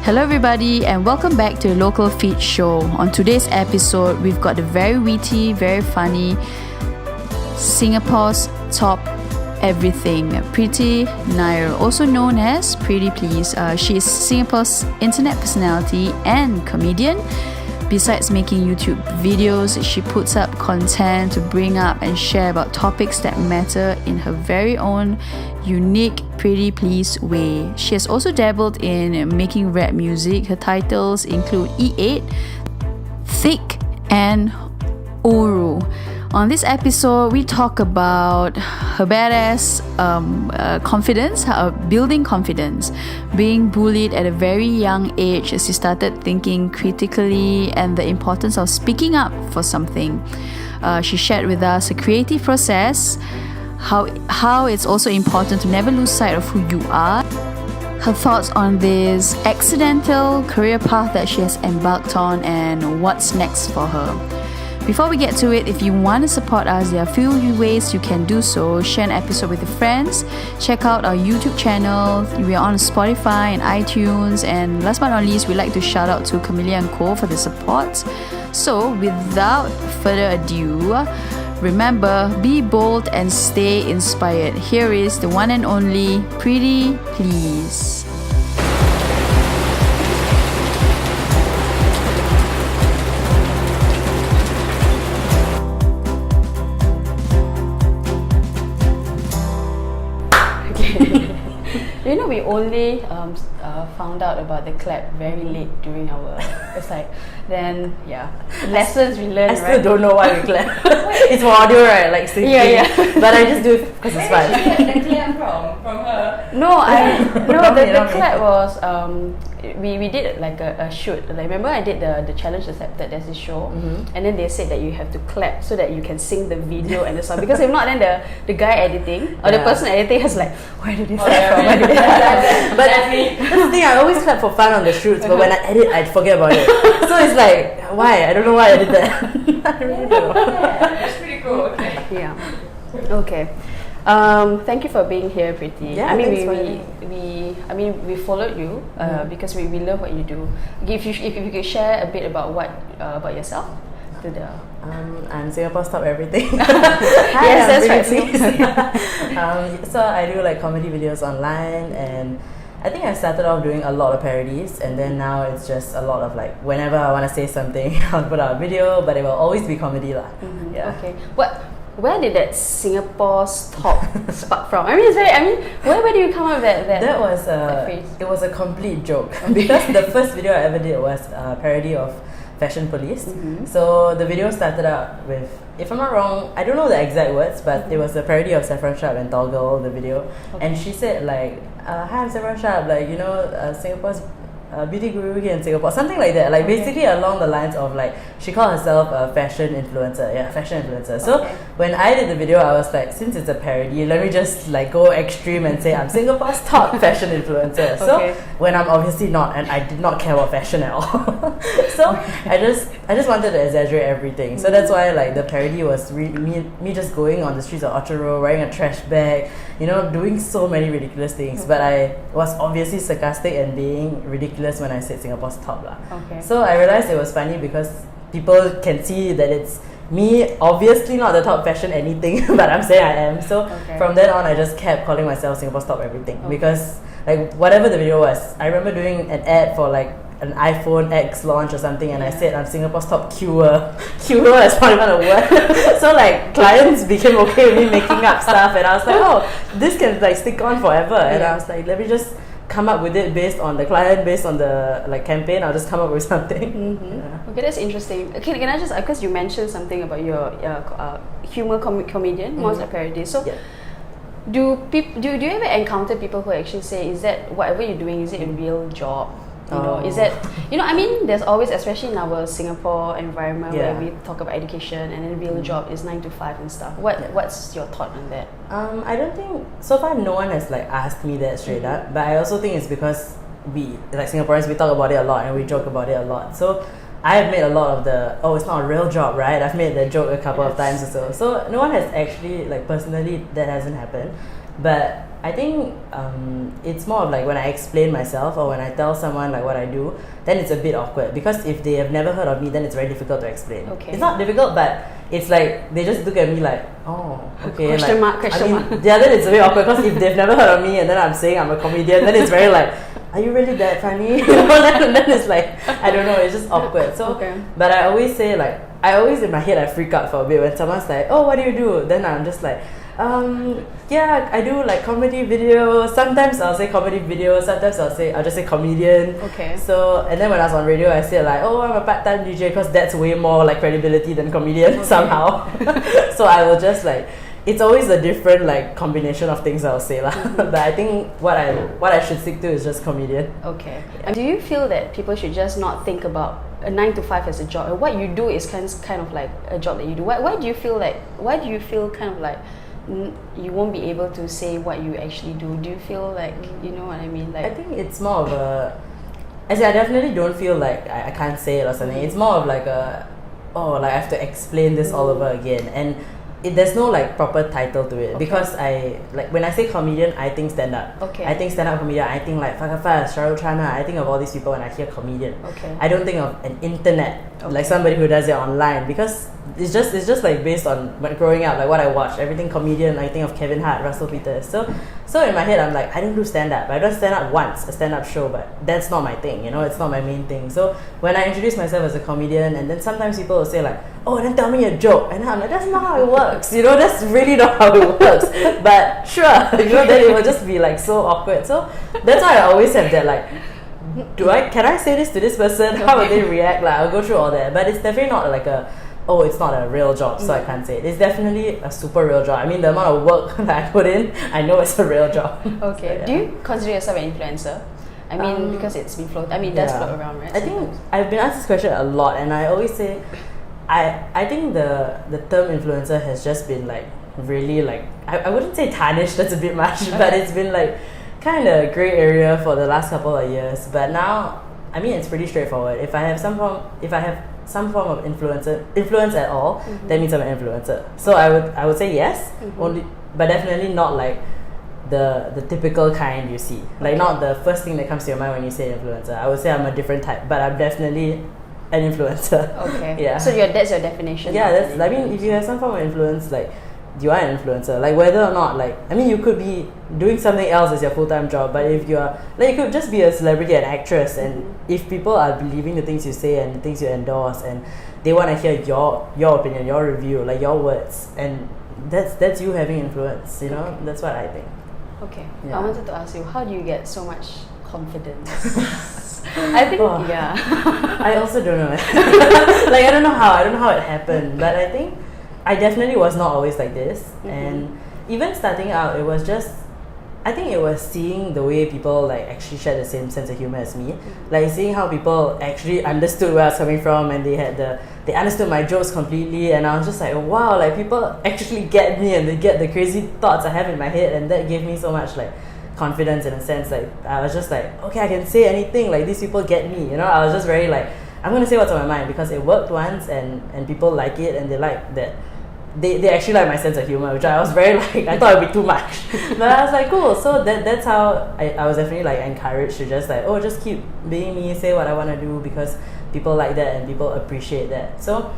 Hello everybody and welcome back to the Lokalfeed show. On today's episode, we've got the very witty, very funny Singapore's top everything, PREETI NAIR, also known as Preetipls. She is Singapore's internet personality and comedian. Besides making YouTube videos, she puts up content to bring up and share about topics that matter in her very own unique Preetipls way. She has also dabbled in making rap music. Her titles include E8, Thick and Uru. On this episode, we talk about her badass confidence, building confidence, being bullied at a very young age as she started thinking critically, and the importance of speaking up for something. She shared with us a creative process, how it's also important to never lose sight of who you are, her thoughts on this accidental career path that she has embarked on, and what's next for her. Before we get to it, if you want to support us, there are a few ways you can do so. Share an episode with your friends, check out our YouTube channel, we are on Spotify and iTunes, and last but not least, we'd like to shout out to Camellia & Co for the support. So without further ado, remember, be bold and stay inspired. Here is the one and only Preetipls. You know, we only found out about the clap very late during our then lessons we learned. I still don't know why we clap. It's for audio, right? Like singing. Yeah. But I just do it because it's fun. Where did you get the clap from her? The clap was we did like a shoot. Like, remember I did the challenge accepted. There's this show, and then they said that you have to clap so that you can sing the video and the song. Because if not, then the guy editing or the person editing has like, where did this clap from? But that's the thing. I always clap for fun on the shoots, but when I edit, I forget about it. So it's like, why? I don't know why I did that. I really don't know. That's pretty cool. Okay. Yeah. Okay. Thank you for being here, Preeti. Yeah, we followed you because we love what you do. If you could share a bit about about yourself to the. I'm Singapore's top everything. Yes, that's right. So I do like comedy videos online, and I think I started off doing a lot of parodies, and then now it's just a lot of like, whenever I want to say something, I'll put out a video, but it will always be comedy lah. Yeah. Okay. Where did that Singapore's top spark from? Where do you come up with that? That was phrase? It was a complete joke because the first video I ever did was a parody of Fashion Police. So the video started out with, if I'm not wrong, I don't know the exact words, but it was a parody of Saffron Sharp and Tall Girl, the video. Okay. And she said like, hi, I'm Saffron Sharp, like, you know, Singapore's beauty guru here in Singapore, something like that. Like, basically along the lines of like, she called herself a fashion influencer. So when I did the video, I was like, since it's a parody, let me just like go extreme and say I'm Singapore's top fashion influencer. So when I'm obviously not, and I did not care about fashion at all. So I just wanted to exaggerate everything. So that's why like the parody was me just going on the streets of Orchard Road, wearing a trash bag, you know, doing so many ridiculous things. But I was obviously sarcastic and being ridiculous when I said Singapore's top lah. So I realized it was funny because people can see that it's me, obviously not the top fashion anything, but I'm saying I am. So from then on, I just kept calling myself Singapore's top everything because like whatever the video was, I remember doing an ad for like an iPhone X launch or something, and I said I'm Singapore's top queuer. Queuer is not even a word. So like clients became okay with me making up stuff, and I was like, oh, this can like stick on forever. And I was like, let me just come up with it based on the client, based on the like campaign. I'll just come up with something. Okay, that's interesting. Okay, can I just, because you mentioned something about your humor comedian, most of parody. So do you ever encounter people who actually say, is that whatever you're doing, is it a real job? You know, is that, you know, I mean, there's always, especially in our Singapore environment where we talk about education, and then real job is 9 to 5 and stuff. What's your thought on that? I don't think, so far no one has like asked me that straight up, but I also think it's because we, like Singaporeans, we talk about it a lot and we joke about it a lot. So I have made a lot of the, it's not a real job, right? I've made that joke a couple of times or so. So no one has actually, like personally, that hasn't happened. But I think it's more of like when I explain myself or when I tell someone like what I do, then it's a bit awkward because if they have never heard of me, then it's very difficult to explain. Okay. It's not difficult, but it's like they just look at me like, oh, okay. Question mark. Yeah, then it's a bit awkward because if they've never heard of me and then I'm saying I'm a comedian, then it's very like, are you really that funny? Then it's like, I don't know, it's just awkward. So, but I always say like, in my head I freak out for a bit when someone's like, oh, what do you do? Then I'm just like, yeah, I do like comedy videos. Sometimes I'll say comedy videos, sometimes I'll just say comedian. Okay. So, and then when I was on radio, I said like, oh, I'm a part-time DJ because that's way more like credibility than comedian somehow. So I will just like, it's always a different like combination of things I'll say lah. But I think what I should stick to is just comedian. Okay. Do you feel that people should just not think about a 9 to 5 as a job, and what you do is kind of like a job that you do? Why do you feel kind of like you won't be able to say what you actually do? Do you feel like, you know what I mean? Like, I think it's more of a, I definitely don't feel like I can't say it or something. It's more of like like I have to explain this all over again, and there's no like proper title to it because I like when I say comedian, I think stand up. Okay. I think stand up comedian. I think like Fakafas, Shahrukh Chana. I think of all these people when I hear comedian. Okay. I don't think of an internet like somebody who does it online because it's just like based on when growing up, like what I watched, everything comedian. I think of Kevin Hart, Russell Peters. So in my head, I'm like, I don't do stand up. I don't stand up once, a stand up show, but that's not my thing. You know, it's not my main thing. So when I introduce myself as a comedian, and then sometimes people will say like, oh, then tell me a joke, and I'm like, that's not how it works. You know, that's really not how it works. But sure, you know, then it will just be like so awkward. So that's why I always have that like, can I say this to this person? How will they react? Like I'll go through all that, but it's definitely not like it's not a real job, so I can't say it. It's definitely a super real job. I mean, the amount of work that I put in, I know it's a real job. Okay. So, yeah. Do you consider yourself an influencer? I mean, because it's been floated. I mean, it does float around, right? I think I've been asked this question a lot, and I always say, I think the term influencer has just been like really like, I wouldn't say tarnished, that's a bit much, but it's been like kind of grey area for the last couple of years. But now, I mean, it's pretty straightforward. If I have some form of influence at all, that means I'm an influencer. So I would say yes, only, but definitely not like the typical kind you see. Like not the first thing that comes to your mind when you say influencer. I would say I'm a different type, but I'm definitely an influencer. Okay. Yeah. So that's your definition. Yeah, I mean, if you have some form of influence, like you are an influencer. Like whether or not, like, I mean, you could be doing something else as your full-time job, but if you are, like, you could just be a celebrity, an actress, and if people are believing the things you say and the things you endorse, and they want to hear your opinion, your review, like your words, and that's you having influence. You know, that's what I think. Okay. Yeah. I wanted to ask you, how do you get so much confidence? I think, I also don't know. Like, I don't know how it happened, but I think I definitely was not always like this. And even starting out, it was just, I think it was seeing the way people like actually share the same sense of humor as me. Like seeing how people actually understood where I was coming from, and they understood my jokes completely, and I was just like, wow, like people actually get me and they get the crazy thoughts I have in my head, and that gave me so much like confidence in a sense. Like I was just like, okay, I can say anything, like these people get me, you know. I was just very like, I'm gonna say what's on my mind because it worked once, and people like it, and they like that. They actually like my sense of humor, which I was very like, I thought it would be too much. But I was like, cool. So that's how I was definitely like encouraged to just like, just keep being me, say what I want to do because people like that and people appreciate that. So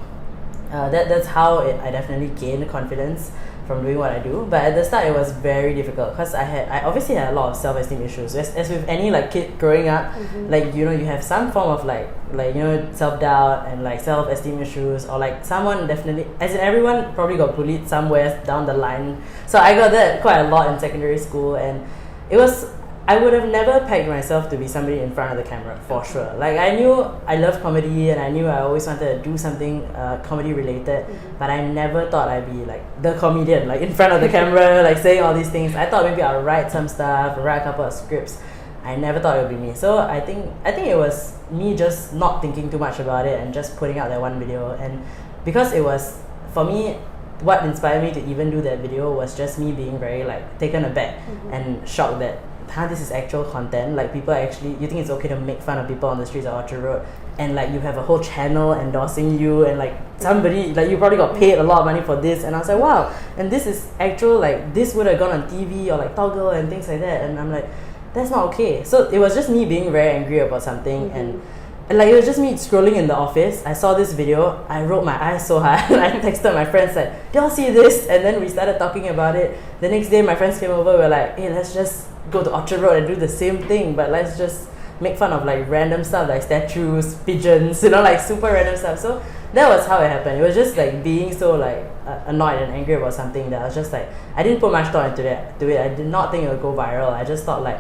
that's how I definitely gained confidence from doing what I do. But at the start, it was very difficult because I obviously had a lot of self-esteem issues. As with any like kid growing up, like, you know, you have some form of like you know, self-doubt and like self-esteem issues, or like someone definitely, as in everyone probably got bullied somewhere down the line. So I got that quite a lot in secondary school, and it was, I would have never pegged myself to be somebody in front of the camera, for sure. Like I knew I loved comedy, and I knew I always wanted to do something comedy related, but I never thought I'd be like the comedian, like in front of the camera, like saying all these things. I thought maybe I'll write some stuff, write a couple of scripts. I never thought it would be me. So I think it was me just not thinking too much about it and just putting out that one video. And because it was, for me, what inspired me to even do that video was just me being very like taken aback and shocked that this is actual content. Like, people actually, you think it's okay to make fun of people on the streets of Orchard Road, and like you have a whole channel endorsing you, and like somebody, like you probably got paid a lot of money for this. And I was like, wow, and this is actual, like this would have gone on TV or like Toggle and things like that. And I'm like, that's not okay. So it was just me being very angry about something. And like, it was just me scrolling in the office. I saw this video. I rolled my eyes so hard. I texted my friends like, "Do y'all see this?" And then we started talking about it. The next day, my friends came over. We were like, "Hey, let's just go to Orchard Road and do the same thing, but let's just make fun of like random stuff like statues, pigeons, like super random stuff." So that was how it happened. It was just like being so like annoyed and angry about something that I was just like, I didn't put much thought into it. I did not think it would go viral. I just thought like,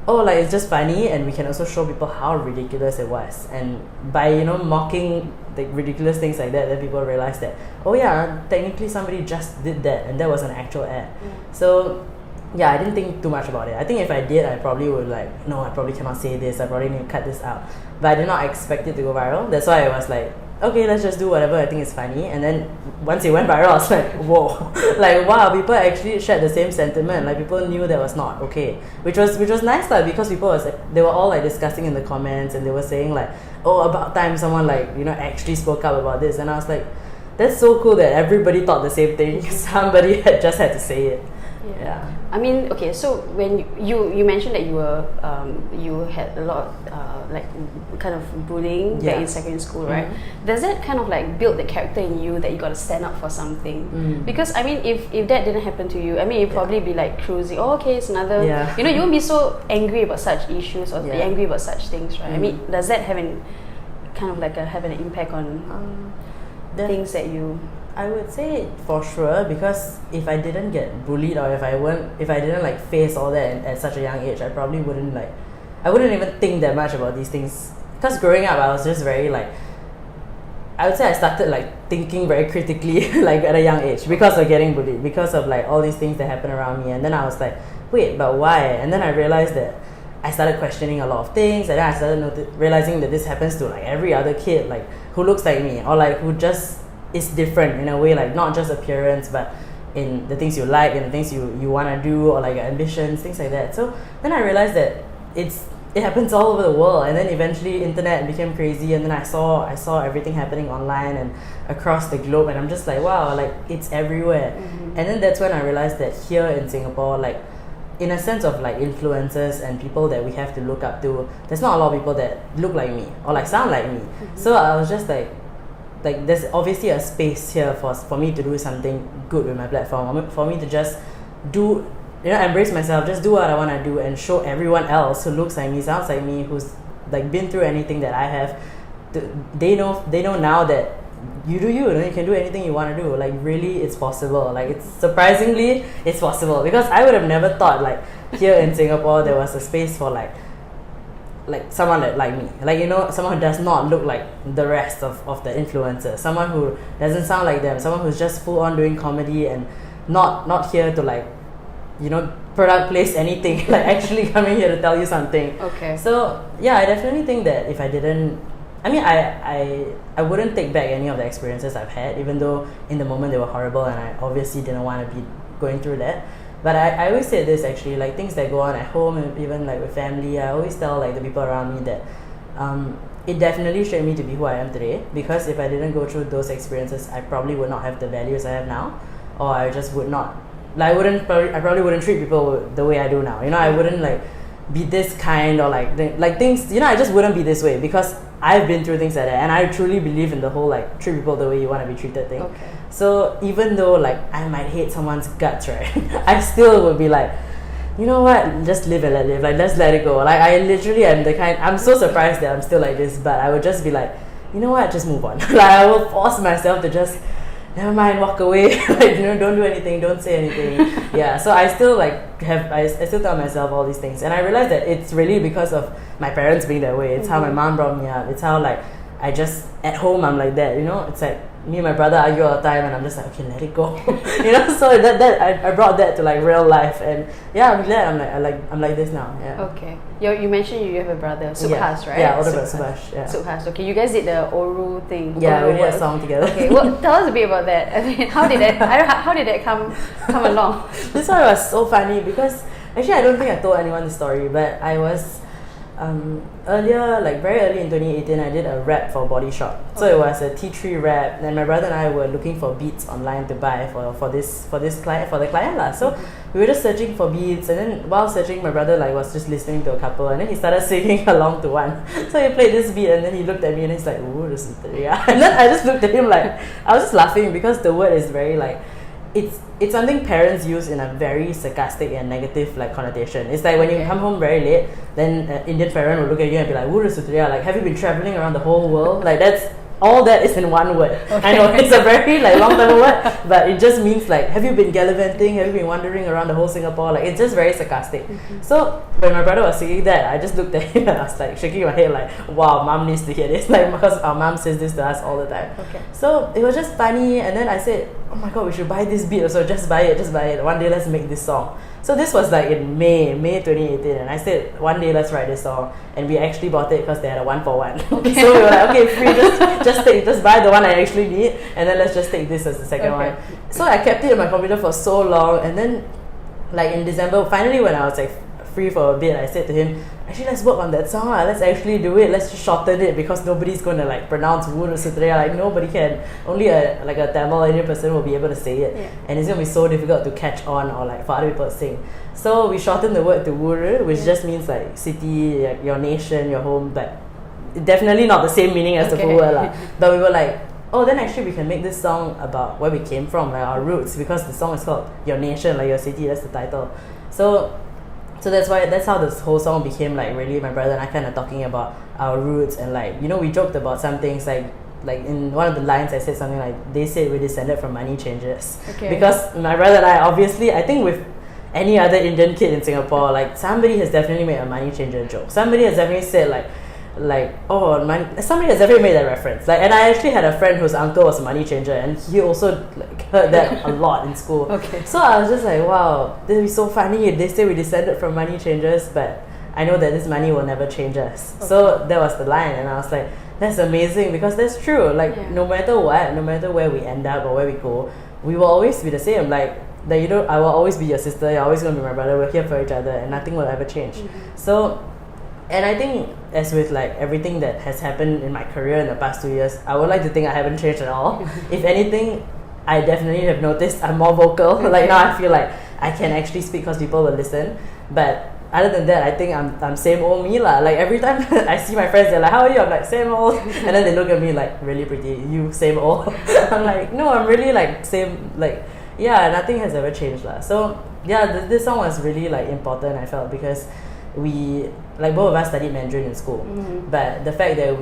oh, like it's just funny, and we can also show people how ridiculous it was. And by mocking the ridiculous things like that, then people realize that, oh yeah, technically somebody just did that, and that was an actual ad. So yeah, I didn't think too much about it. I think if I did, I probably would like, no, I probably cannot say this, I probably need to cut this out. But I did not expect it to go viral. That's why I was like, okay, let's just do whatever I think is funny. And then once it went viral, I was like, whoa, like wow, people actually shared the same sentiment. Like, people knew that was not okay, which was nice, like, because they were all like discussing in the comments, and they were saying like, oh, about time someone like actually spoke up about this. And I was like, that's so cool that everybody thought the same thing. Somebody had to say it. Yeah. I mean, okay, so when you mentioned that you had a lot of like kind of bullying back in secondary school, right? Does that kind of like build the character in you that you got to stand up for something? Because I mean, if that didn't happen to you, I mean, you'd probably be like cruising. Oh, okay, it's another. You won't be so angry about such issues or be angry about such things, right? I mean, does that have an impact on things that you? I would say for sure, because if I didn't get bullied, or if I didn't like face all that at such a young age, I probably wouldn't even think that much about these things. Because growing up, I was just very like, I would say I started like thinking very critically like at a young age, because of getting bullied, because of like all these things that happen around me. And then I was like, wait, but why? And then I realized that I started questioning a lot of things, and then I started realizing that this happens to like every other kid like who looks like me, or like who just is different in a way, like not just appearance, but in the things you like and the things you want to do, or like your ambitions, things like that. So then I realized that it happens all over the world. And then eventually internet became crazy, and then I saw everything happening online and across the globe, and I'm just like, wow, like it's everywhere. And then that's when I realized that here in Singapore, like in a sense of like influencers and people that we have to look up to, there's not a lot of people that look like me or like sound like me. So I was just like there's obviously a space here for me to do something good with my platform, for me to just do, embrace myself, just do what I want to do, and show everyone else who looks like me, sounds like me, who's like been through anything that I have. They know now that you do you can do anything you want to do. Like, really, it's possible. Like, it's surprisingly, it's possible, because I would have never thought like here in Singapore there was a space for like someone like me, like someone who does not look like the rest of the influencers, someone who doesn't sound like them, someone who's just full on doing comedy and not here to like product place anything, like actually coming here to tell you something. Okay. So yeah, I definitely think that if I didn't, I mean, I wouldn't take back any of the experiences I've had, even though in the moment they were horrible and I obviously didn't want to be going through that. But I always say this, actually, like things that go on at home and even like with family, I always tell like the people around me that it definitely shaped me to be who I am today. Because if I didn't go through those experiences, I probably would not have the values I have now, or I just would not, like I probably wouldn't treat people the way I do now. I wouldn't like be this kind, or like things, I just wouldn't be this way, because I've been through things like that, and I truly believe in the whole like treat people the way you want to be treated thing. Okay. So even though like I might hate someone's guts, right, I still would be like, you know what, just live and let live, like let's let it go. Like, I literally am the kind, I'm so surprised that I'm still like this, but I would just be like, you know what, just move on. Like, I will force myself to just, never mind, walk away. Like, don't do anything, don't say anything. Yeah, so I still like I still tell myself all these things, and I realized that it's really because of my parents being that way. It's how my mom brought me up. It's how like I just at home I'm like that. It's like me and my brother argue all the time, and I'm just like, okay, let it go. So that I brought that to like real life, and yeah, I'm glad I'm like this now. Yeah. Okay. You mentioned you have a brother, Subhas, right? Yeah, older brother Subhas. Yeah. Subhas. Okay, you guys did the Oru thing. Yeah, Oru we did a song together. Okay, well, tell us a bit about that. I mean, how did that come along? This one was so funny because Actually, I don't think I told anyone the story, but I was earlier, like very early in 2018, I did a rap for Body Shop. So it was a T3 rap, and my brother and I were looking for beats online to buy for the client lah. So we were just searching for beats, and then while searching, my brother like was just listening to a couple, and then he started singing along to one. So he played this beat, and then he looked at me and he's like, "Ooh, this is and then I just looked at him like I was just laughing because the word is very like. It's something parents use in a very sarcastic and negative like connotation. It's like when you come home very late, then an Indian parent will look at you and be like, "Woo, Sutria, like have you been traveling around the whole world?" Like that's all that is in one word. I know it's a very like long term word, but it just means like, have you been gallivanting? Have you been wandering around the whole Singapore? Like it's just very sarcastic. So when my brother was singing that, I just looked at him and I was like shaking my head like, wow, mom needs to hear this. Like because our mom says this to us all the time. So it was just funny, and then I said, oh my god, we should buy this beat. So just buy it. One day let's make this song. So this was like in May 2018, and I said one day let's write this song, and we actually bought it because they had a 1-for-1. So we were like, okay, free, just buy the one I actually need, and then let's just take this as the second one. So I kept it on my computer for so long, and then like in December, finally when I was like free for a bit, I said to him, actually let's work on that song, let's actually do it, let's just shorten it because nobody's going to like pronounce Woon or Sutria, like nobody can, only a Tamil Indian person will be able to say it, and it's going to be so difficult to catch on or like for other people to sing. So we shortened the word to Wuru, which just means like city, like your nation, your home, but definitely not the same meaning as the full word lah. But we were like, oh, then actually we can make this song about where we came from, like our roots, because the song is called Your Nation, like your city, that's the title. So that's how this whole song became like really my brother and I kind of talking about our roots, and like, you know, we joked about some things like in one of the lines I said something like, they said we descended from money changers. Because my brother and I, obviously, I think with any other Indian kid in Singapore, like somebody has definitely made a money changer joke. Somebody has definitely said somebody has definitely made that reference. Like, and I actually had a friend whose uncle was a money changer, and he also like heard that a lot in school. So I was just like, wow, this would be so funny if they say we descended from money changers, but I know that this money will never change us. So that was the line, and I was like, that's amazing, because that's true. Like no matter what, no matter where we end up or where we go, we will always be the same. Like that, you know, I will always be your sister, you're always going to be my brother, we're here for each other, and nothing will ever change. So, and I think as with like everything that has happened in my career in the past 2 years, I would like to think I haven't changed at all. If anything, I definitely have noticed I'm more vocal. Like now I feel like I can actually speak because people will listen. But other than that, I think I'm same old me lah. Like every time I see my friends, they're like, how are you? I'm like, same old. And then they look at me like, really pretty, you same old. I'm like, no, I'm really like same, like, yeah, nothing has ever changed lah. So yeah, this song was really like important, I felt, because we, like both of us studied Mandarin in school, but the fact that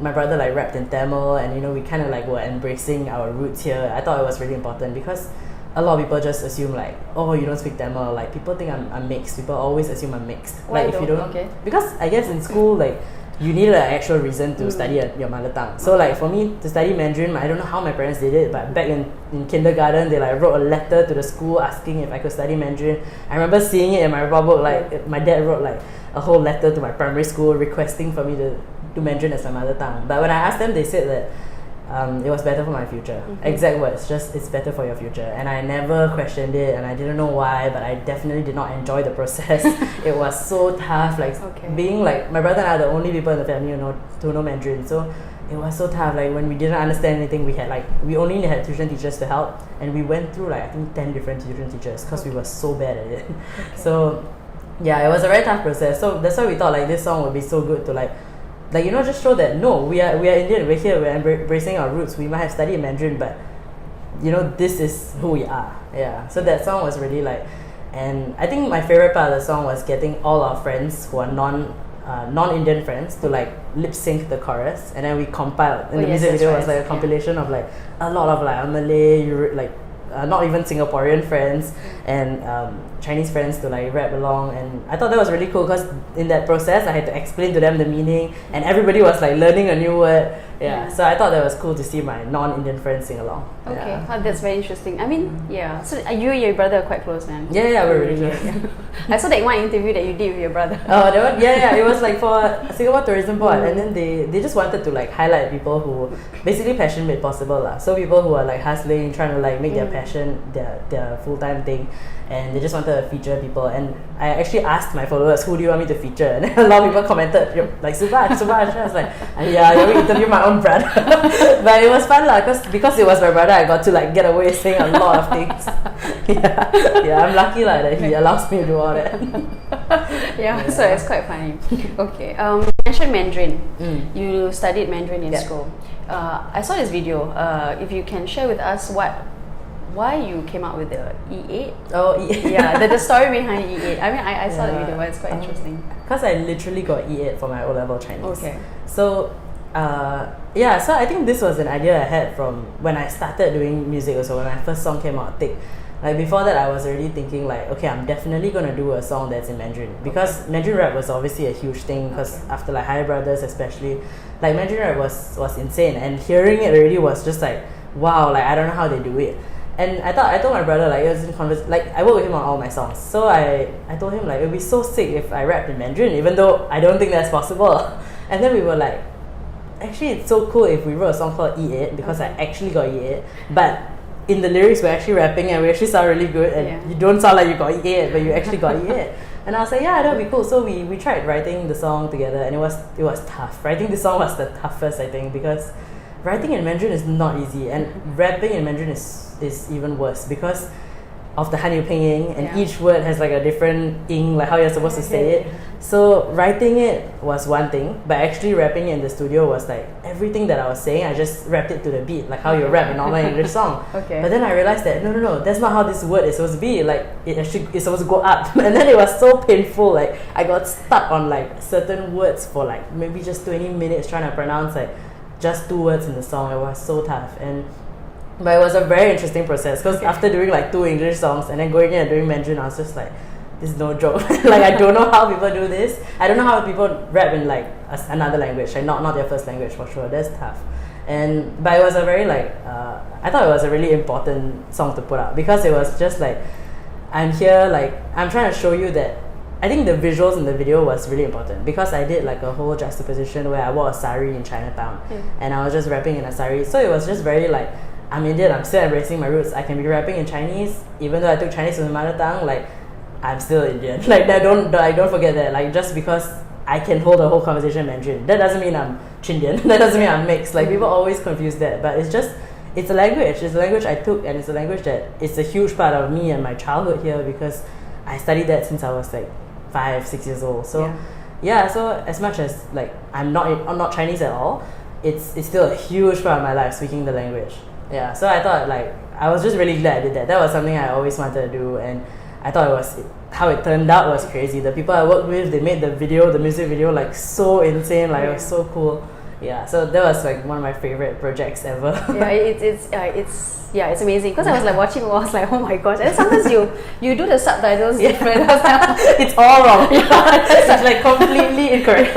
my brother like rapped in Tamil, and you know, we kind of like were embracing our roots here, I thought it was really important, because a lot of people just assume like, oh, you don't speak Tamil, like people think I'm mixed, people always assume I'm mixed. Why like if you don't, because I guess in school, like you need an actual reason to study your mother tongue. So like for me to study Mandarin, I don't know how my parents did it, but back in kindergarten, they like wrote a letter to the school asking if I could study Mandarin. I remember seeing it in my report book, like my dad wrote like a whole letter to my primary school requesting for me to do Mandarin as my mother tongue. But when I asked them, they said that it was better for my future. Exact words, just it's better for your future. And I never questioned it, and I didn't know why, but I definitely did not enjoy the process. It was so tough, like being like, my brother and I are the only people in the family who know Mandarin, so it was so tough. Like when we didn't understand anything, we only had tuition teachers to help, and we went through like I think 10 different tuition teachers because we were so bad at it. So yeah, it was a very tough process. So that's why we thought like this song would be so good to like you know, just show that no, we are Indian, we're here, we're embracing our roots. We might have studied Mandarin, but you know, this is who we are. Yeah. So that song was really like, and I think my favorite part of the song was getting all our friends who are non-Indian friends to like lip sync the chorus, and then we compiled. And the music video was like a compilation of like a lot of like Malay, not even Singaporean friends, and Chinese friends to like rap along. And I thought that was really cool because in that process I had to explain to them the meaning, and everybody was like learning a new word. So I thought that was cool to see my non-Indian friends sing along. That's very interesting. I mean, so you and your brother are quite close, man. We're really close. I saw that one interview that you did with your brother. Oh, that one? It was like for Singapore Tourism Board, and then they just wanted to like highlight people who basically passion made possible lah. So people who are like hustling, trying to like make their passion their full-time thing, and they just wanted wanted to feature people, and I actually asked my followers, who do you want me to feature? And then a lot of people commented, like, Subhash. And I was like, yeah, let me interview my own brother. But it was fun lah, because it was my brother, I got to like get away saying a lot of things. Yeah, I'm lucky lah that he allows me to do all that. Yeah, so it's quite funny. Okay, you mentioned Mandarin. You studied Mandarin in school. I saw this video. If you can share with us why you came out with the E8? Oh, E8. Yeah, the story behind E8. I mean, I saw the video, but it's quite interesting. Because I literally got E8 for my O-level Chinese. Okay. So, so I think this was an idea I had from when I started doing music also, when my first song came out, Tick. Like before that, I was already thinking like, okay, I'm definitely gonna do a song that's in Mandarin, because Mandarin rap was obviously a huge thing, because after like Hi Brothers especially, like Mandarin rap was insane, and hearing it already was just like, wow, like I don't know how they do it. And I told my brother, like, it was in like I work with him on all my songs, so I told him like it would be so sick if I rapped in Mandarin, even though I don't think that's possible. And then we were like, actually it's so cool if we wrote a song called E8, because I actually got E8, but in the lyrics we're actually rapping and we actually sound really good, and you don't sound like you got E8, but you actually got E8. And I was like, yeah, that would be cool. So we tried writing the song together, and it was tough. Writing the song was the toughest, I think, because writing in Mandarin is not easy, and rapping in Mandarin is even worse because of the Hanyu Pinyin, and each word has like a different ing, like how you're supposed to say it. So writing it was one thing, but actually rapping it in the studio was like everything that I was saying, I just rapped it to the beat, like how you rap a normal English song. But then I realized that no, that's not how this word is supposed to be. Like it's supposed to go up, and then it was so painful. Like I got stuck on like certain words for like maybe just 20 minutes trying to pronounce like just 2 words in the song. It was so tough, but it was a very interesting process, because after doing like 2 English songs and then going in and doing Mandarin, I was just like, this is no joke. Like I don't know how people do this. I don't know how people rap in like another language, like not their first language for sure. That's tough. But it was a very like I thought it was a really important song to put out, because it was just like, I'm here, like I'm trying to show you that. I think the visuals in the video was really important, because I did like a whole juxtaposition where I wore a sari in Chinatown, and I was just rapping in a sari. So it was just very like, I'm Indian, I'm still embracing my roots. I can be rapping in Chinese, even though I took Chinese as my mother tongue, like I'm still Indian. Like I don't forget that. Like just because I can hold a whole conversation in Mandarin, that doesn't mean I'm Chindian. That doesn't mean I'm mixed. Like people always confuse that, but it's a language. It's a language I took, and it's a language that it's a huge part of me and my childhood here, because I studied that since I was like 5-6 years old. So so as much as like I'm not Chinese at all, it's still a huge part of my life speaking the language. Yeah, so I thought like I was just really glad I did that. That was something I always wanted to do, and I thought how it turned out was crazy. The people I worked with, they made the music video like so insane, like it was so cool. Yeah, so that was like one of my favorite projects ever. It's amazing, because I was like watching, I was like, oh my gosh. And sometimes you do the subtitles different. I was like, it's all wrong. It's like completely incorrect.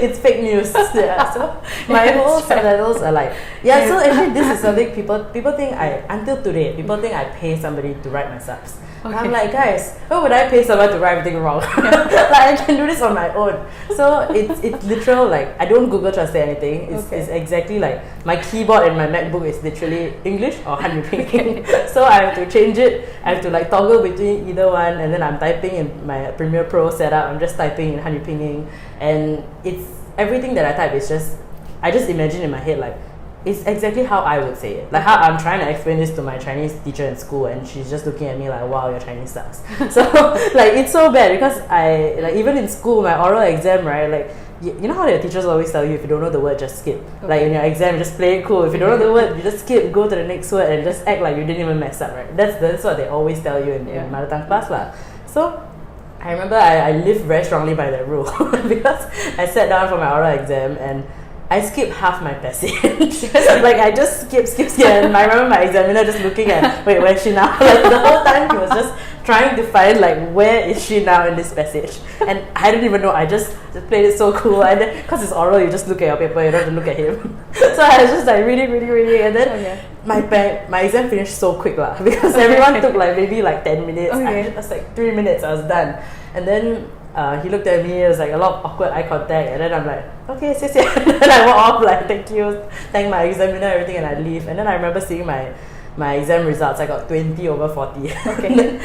It's fake news. Yeah, so my whole subtitles are like, so actually this is something people think until today, people think I pay somebody to write my subs. I'm like, guys, why would I pay someone to write everything wrong? Like I can do this on my own. So it's literal, like I don't Google translate anything. It's exactly like my keyboard in my MacBook is literally English or Hanyu Pinyin. So I have to change it. I have to like toggle between either one, and then I'm typing in my Premiere Pro setup. I'm just typing in Hanyu Pinyin, and it's everything that I type is just, I just imagine in my head like, it's exactly how I would say it. Like how I'm trying to explain this to my Chinese teacher in school, and she's just looking at me like, wow, your Chinese sucks. So like it's so bad, because I like even in school, my oral exam, right, like you know how the teachers always tell you, if you don't know the word, just skip. Like in your exam, just play it cool. If you don't know the word, you just skip, go to the next word, and just act like you didn't even mess up, right? That's what they always tell you in mother tongue class lah. So I remember I lived very strongly by that rule, because I sat down for my oral exam and I skipped half my passage. Like I just skip, and I remember my examiner just looking at, wait, where is she now? Like the whole time he was just trying to find like, where is she now in this passage? And I didn't even know. I just played it so cool, and then because it's oral, you just look at your paper, you don't have to look at him. So I was just like reading, and then my exam finished so quick lah, because everyone took like maybe like 10 minutes. I was like 3 minutes, I was done, and then he looked at me. It was like a lot of awkward eye contact, and then I'm like, okay, and then I walk off like, thank you, thank my examiner, everything, and I leave. And then I remember seeing my my exam results, I got 20 over 40. Okay.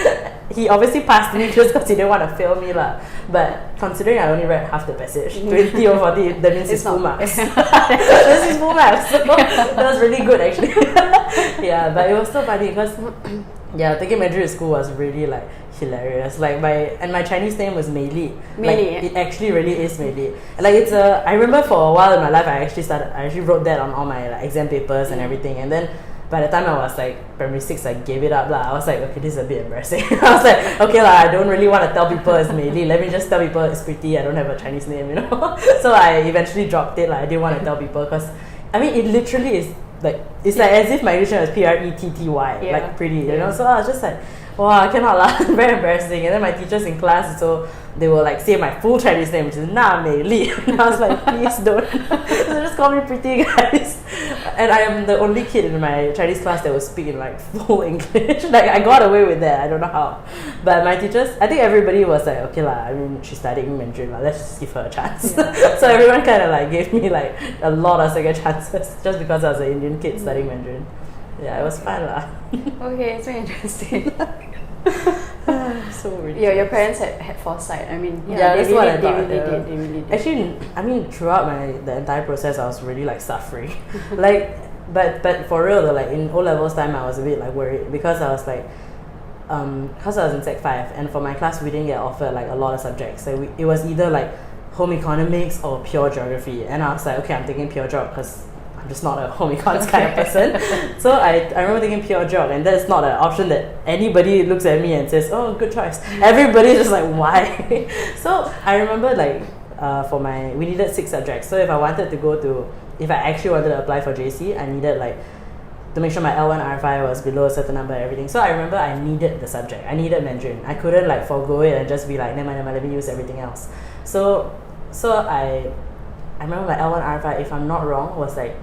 He obviously passed me just because he didn't want to fail me lah. But considering I only read half the passage, 20 over 40, that means it's full marks. This is full marks. So that was really good actually. Yeah, but it was so funny because yeah, taking Mandarin at school was really like hilarious. Like my Chinese name was Mei Li. Like, it actually really is Mei Li. Like it's a. I remember for a while in my life, I actually wrote that on all my like exam papers and everything. And then by the time I was like primary 6, I gave it up lah. I was like, okay, this is a bit embarrassing. I was like, okay lah, I don't really want to tell people it's Mei Li. Let me just tell people it's Preeti. I don't have a Chinese name, you know. So I eventually dropped it. Like I didn't want to tell people because I mean it literally is like it's like as if my English name was Preetty, like pretty, you know. So I was just like, wow, I cannot laugh. Very embarrassing. And then my teachers in class, so they will like say my full Chinese name, which is Na Mei Li. And I was like, please don't. So just call me Preeti, guys. And I am the only kid in my Chinese class that will speak in like full English. Like I got away with that. I don't know how. But my teachers, I think everybody was like, okay lah. I mean, she's studying Mandarin lah. Let's just give her a chance. Yeah. So everyone kind of like gave me like a lot of second chances just because I was an Indian kid studying Mandarin. Yeah, it was fun lah. Okay, it's very interesting. So ridiculous. Yeah, your parents had foresight. I mean, yeah, that's what I thought. They really did. Actually, I mean, throughout the entire process, I was really like suffering. Like, but for real though, like in O levels time, I was a bit like worried because I was like, because I was in Sec 5, and for my class we didn't get offered like a lot of subjects. So it was either like home economics or pure geography, and I was like, okay, I'm taking pure geog because I'm just not a home econs kind of person. So I remember taking pure geog, and that's not an option that anybody looks at me and says, oh, good choice. Everybody's just like, why? So I remember like we needed 6 subjects. So if I actually wanted to apply for JC, I needed like to make sure my L1 R5 was below a certain number and everything. So I remember I needed the subject. I needed Mandarin. I couldn't like forego it and just be like, never mind, let me use everything else. So I remember my L1 R5, if I'm not wrong, was like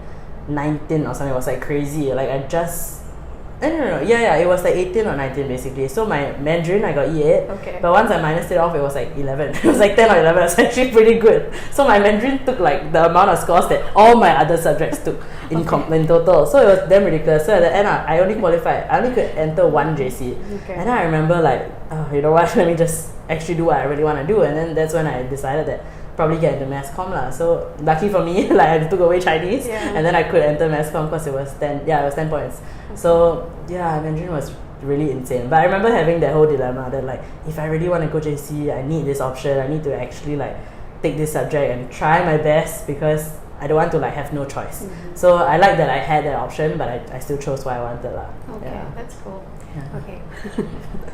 19 or something. It was like crazy. Like no, yeah, it was like 18 or 19 basically. So my Mandarin, I got E8. Okay. But once I minused it off, it was like 11. It was like 10 or 11. It was actually pretty good. So my Mandarin took like the amount of scores that all my other subjects took in total. So it was damn ridiculous. So at the end, I only qualified. I only could enter 1 JC. Okay. And then I remember like, oh, you know what? Let me just actually do what I really want to do. And then that's when I decided that probably get into mass comm lah. So lucky for me, like I took away Chinese, and then I could enter mass comm because it was 10 points. So yeah, Mandarin was really insane. But I remember having that whole dilemma that like, if I really want to go JC, I need this option. I need to actually like take this subject and try my best because I don't want to like have no choice. So I like that I had that option, but I still chose what I wanted lah. Okay, yeah. that's cool. Yeah. Okay.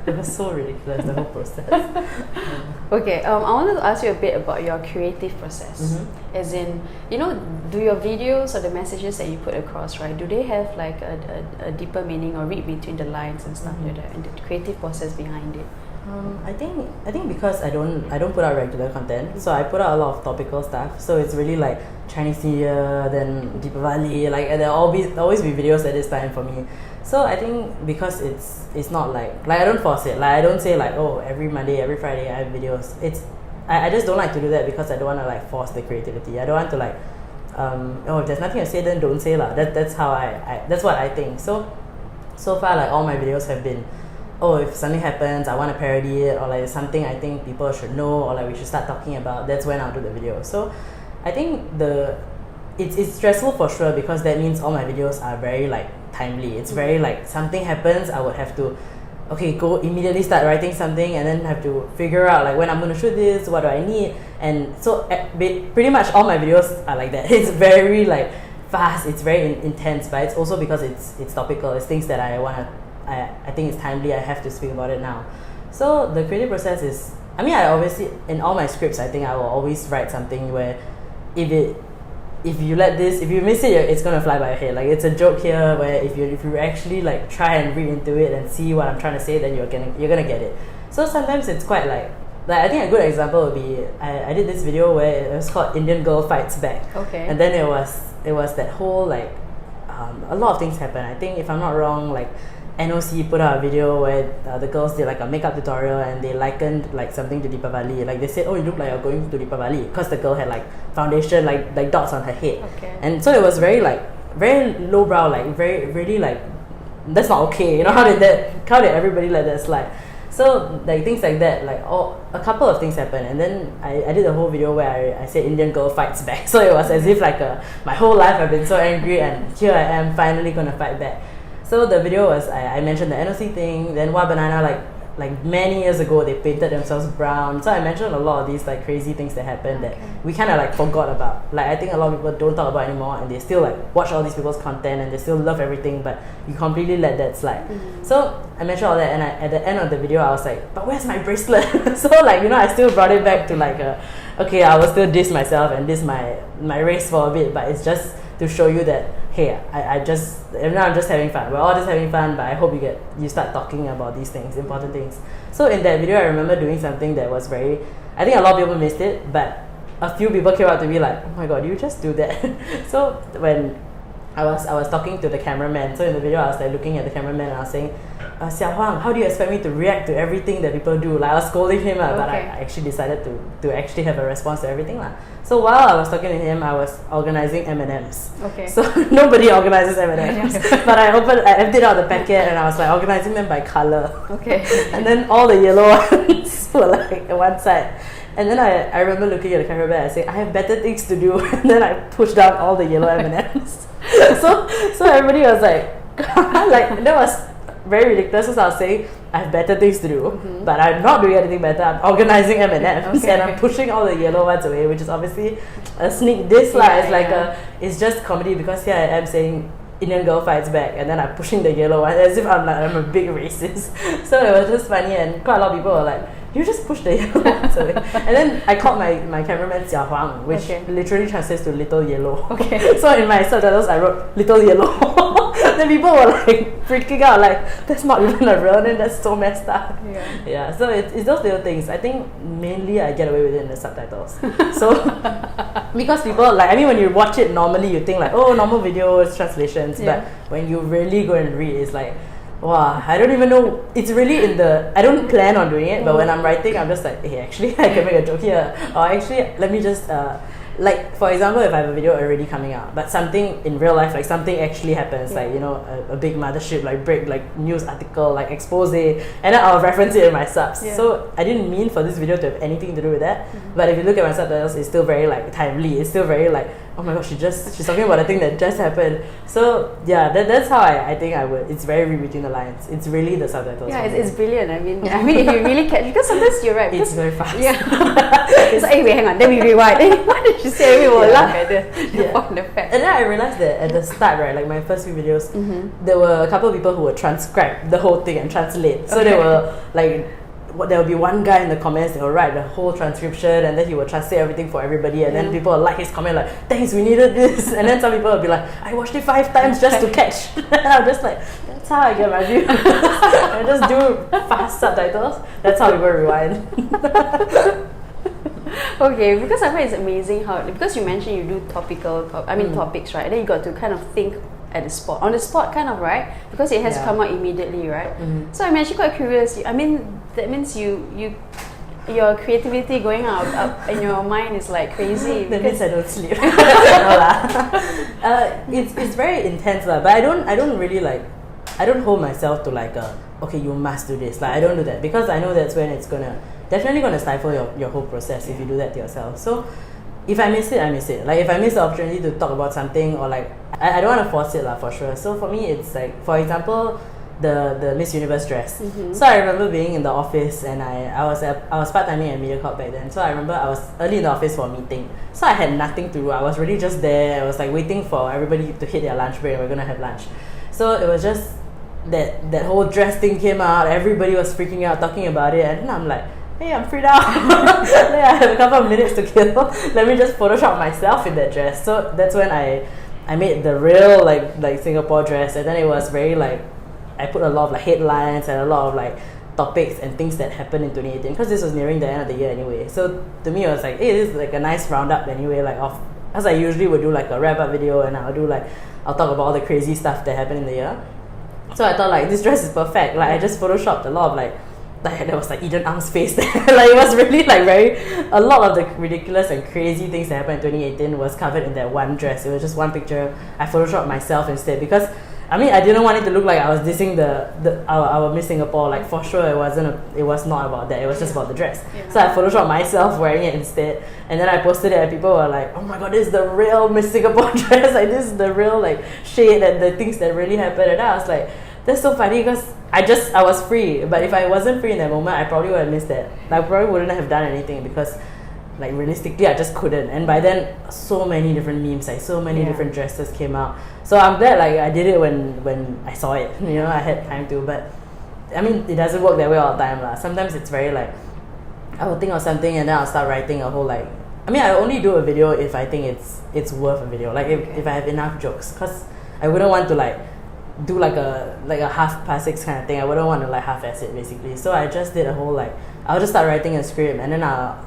It was so ridiculous, the whole process. Okay, I wanted to ask you a bit about your creative process. As in, you know, do your videos or the messages that you put across, right, do they have like a deeper meaning or read between the lines and stuff like that, and the creative process behind it? I think because I don't put out regular content, so I put out a lot of topical stuff. So it's really like Chinese New Year, then Deepavali, like and there'll always be videos at this time for me. So I think because it's not like I don't force it. Like I don't say like, oh, every Monday, every Friday I have videos. I just don't like to do that because I don't want to like force the creativity. I don't want to like oh, if there's nothing to say, then don't say lah. That's how that's what I think. So far like all my videos have been, oh, if something happens, I want to parody it, or like something I think people should know, or like we should start talking about, that's when I'll do the video. So I think it's stressful for sure because that means all my videos are very like timely. It's very like something happens, I would have to go immediately start writing something and then have to figure out like when I'm going to shoot this, what do I need, and so pretty much all my videos are like that. It's very like fast, it's very intense, but it's also because it's topical. It's things that I think it's timely, I have to speak about it now. So the creative process is, I mean, I obviously, in all my scripts, I think I will always write something where if you miss it, it's going to fly by your head. Like it's a joke here where if you actually like try and read into it and see what I'm trying to say, then you're gonna get it. So sometimes it's quite like I think a good example would be I did this video where it was called Indian Girl Fights Back. Okay. And then it was that whole like a lot of things happen. I think if I'm not wrong, like NOC put out a video where the girls did like a makeup tutorial and they likened like something to Deepavali. Like they said, oh, you look like you're going to Deepavali, because the girl had like foundation, like dots on her head. Okay. And so it was very lowbrow, like very really like that's not okay. You know, how did everybody let that slide? So like things like that, like a couple of things happened, and then I did a whole video where I said Indian girl fights back. So it was as if like my whole life I've been so angry, and here I am finally gonna fight back. So the video was I mentioned the NOC thing, then Wa Banana like many years ago they painted themselves brown. So I mentioned a lot of these like crazy things that happened that we kind of like forgot about. Like I think a lot of people don't talk about anymore, and they still like watch all these people's content and they still love everything, but you completely let that slide. So I mentioned all that, and at the end of the video I was like, but where's my bracelet? So like, you know, I still brought it back to like okay, I will still diss myself and diss my race for a bit, but it's just to show you that, hey, I'm just having fun. We're all just having fun, but I hope you start talking about these things, important things. So in that video, I remember doing something that was very, I think a lot of people missed it, but a few people came up to me like, oh my god, you just do that. So when I was talking to the cameraman, so in the video I was like looking at the cameraman and I was saying, Xiao Huang, how do you expect me to react to everything that people do? Like I was scolding him, but I actually decided to actually have a response to everything. So while I was talking to him, I was organizing M&Ms. Okay. So nobody organizes M&Ms. But I emptied out the packet and I was like organizing them by color. Okay. And then all the yellow ones were like at one side. And then I remember looking at the cameraman and saying, I have better things to do. And then I pushed down all the yellow M&Ms. So everybody was like, like that was very ridiculous. So I was saying, I have better things to do, but I'm not doing anything better. I'm organizing M&Ms and I'm pushing all the yellow ones away, which is obviously a sneak diss. It's like it's just comedy, because here I am saying Indian girl fights back, and then I'm pushing the yellow one as if I'm a big racist. So it was just funny, and quite a lot of people were like, you just push the yellow ones away. And then I called my cameraman Xiao Huang, which literally translates to little yellow. Okay. So in my subtitles I wrote little yellow. Then people were like freaking out, like that's not even a real name, that's so messed up. Yeah. So it's those little things. I think mainly I get away with it in the subtitles. So because people like, I mean, when you watch it normally you think like, oh, normal videos, translations, but when you really go and read, it's like, wow, I don't even know. It's really I don't plan on doing it, but when I'm writing, I'm just like, hey, actually, I can make a joke here. Or actually, let me just, like, for example, if I have a video already coming out, but something in real life, like something actually happens, like, you know, a big mothership, like break, like news article, like expose, and then I'll reference it in my subs. So I didn't mean for this video to have anything to do with that, but if you look at my subtitles, it's still very like timely. It's still very like, oh my gosh, she's talking about a thing that just happened. So yeah, that's how I think I would. It's very read between the lines. It's really the subtitles. Yeah, it's brilliant. I mean, if you really catch, because sometimes you're right. It's very fast. Yeah. It's like, wait, hang on. Then we rewind. What did she say? We will laugh at the fact. And then I realized that at the start, right, like my first few videos, there were a couple of people who would transcribe the whole thing and translate. So they were like, there will be one guy in the comments that will write the whole transcription, and then he will translate everything for everybody, and then people will like his comment like, thanks, we needed this. And then some people will be like, I watched it 5 times just to catch. And I'm just like, that's how I get my view. I just do fast subtitles. That's how people rewind. Okay, because I find it's amazing how, because you mentioned you do topics, right? And then you got to kind of think on the spot kind of, right? Because it has come out immediately, right? So I'm actually quite curious. I mean, that means your creativity going up in your mind is like crazy. That means I don't sleep. It's very intense, but I don't really like, I don't hold myself to like okay, you must do this. Like I don't do that, because I know that's when it's definitely gonna stifle your whole process if you do that to yourself. So if I miss it, I miss it. Like if I miss the opportunity to talk about something, or like I don't want to force it for sure. So for me, it's like, for example, the Miss Universe dress. So I remember being in the office, and I was part-timing at MediaCorp back then. So I remember I was early in the office for a meeting. So I had nothing to do. I was really just there. I was like waiting for everybody to hit their lunch break, and we're gonna have lunch. So it was just that whole dress thing came out. Everybody was freaking out, talking about it, and then I'm like, hey, I'm free now. I have a couple of minutes to kill. Let me just Photoshop myself in that dress. So that's when I made the real like Singapore dress, and then it was very like, I put a lot of like headlines and a lot of like topics and things that happened in 2018, because this was nearing the end of the year anyway. So to me, it was like, hey, this is like a nice roundup anyway, like of, as I usually would do like a wrap up video, and I'll talk about all the crazy stuff that happened in the year. So I thought like, this dress is perfect. Like I just photoshopped a lot of like there was like Eden Ang's face there. Like it was really like a lot of the ridiculous and crazy things that happened in 2018 was covered in that one dress. It was just one picture. I photoshopped myself instead, because I mean, I didn't want it to look like I was dissing our Miss Singapore. Like for sure, it was not about that. It was just about the dress. Yeah. So I photoshopped myself wearing it instead, and then I posted it, and people were like, "Oh my god, this is the real Miss Singapore dress! Like this is the real like shade and the things that really happened." And I was like, "That's so funny," because I was free. But if I wasn't free in that moment, I probably would have missed that. I probably wouldn't have done anything because, like, realistically, I just couldn't. And by then, so many different memes, like so many different dresses came out. So I'm glad, like, I did it when I saw it. You know, I had time to. But I mean, it doesn't work that way all the time, lah. Sometimes it's very like, I will think of something and then I'll start writing a whole like. I mean, I only do a video if I think it's worth a video. Like if I have enough jokes, because I wouldn't want to like do like a half past 6 kind of thing. I wouldn't want to like half-ass it basically. So I just did a whole like, I'll just start writing a script, and then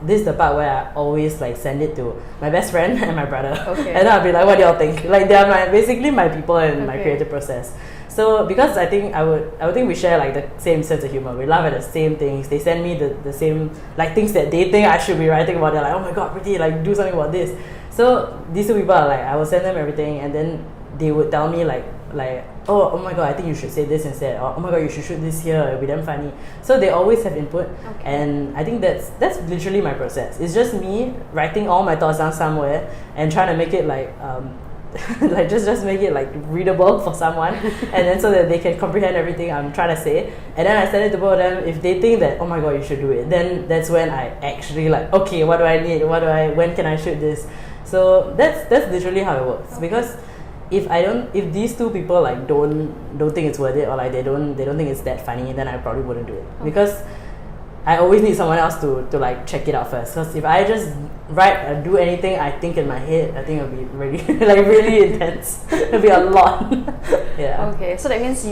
this is the part where I always like send it to my best friend and my brother. Okay. And then I'll be like, what do y'all think? Like they are basically my people in my creative process. So because I think I would think we share like the same sense of humor. We laugh at the same things. They send me the same like things that they think I should be writing about. They're like, oh my god, Preeti, like do something about this. So these two people are like, I will send them everything, and then they would tell me like oh my god, I think you should say this instead, or oh my god, you should shoot this here, it'll be damn funny. So they always have input, and I think that's literally my process. It's just me writing all my thoughts down somewhere and trying to make it like like just make it like readable for someone, and then so that they can comprehend everything I'm trying to say, and then I send it to both of them. If they think that, oh my god, you should do it, then that's when I actually like, okay, what do I need, when can I shoot this? So that's literally how it works. Because if these two people like don't think it's worth it, or like they don't think it's that funny, then I probably wouldn't do it. Because I always need someone else to like check it out first. Because if I just write or do anything I think in my head, I think it'll be really like really intense. It'll be a lot. Yeah. Okay, so that means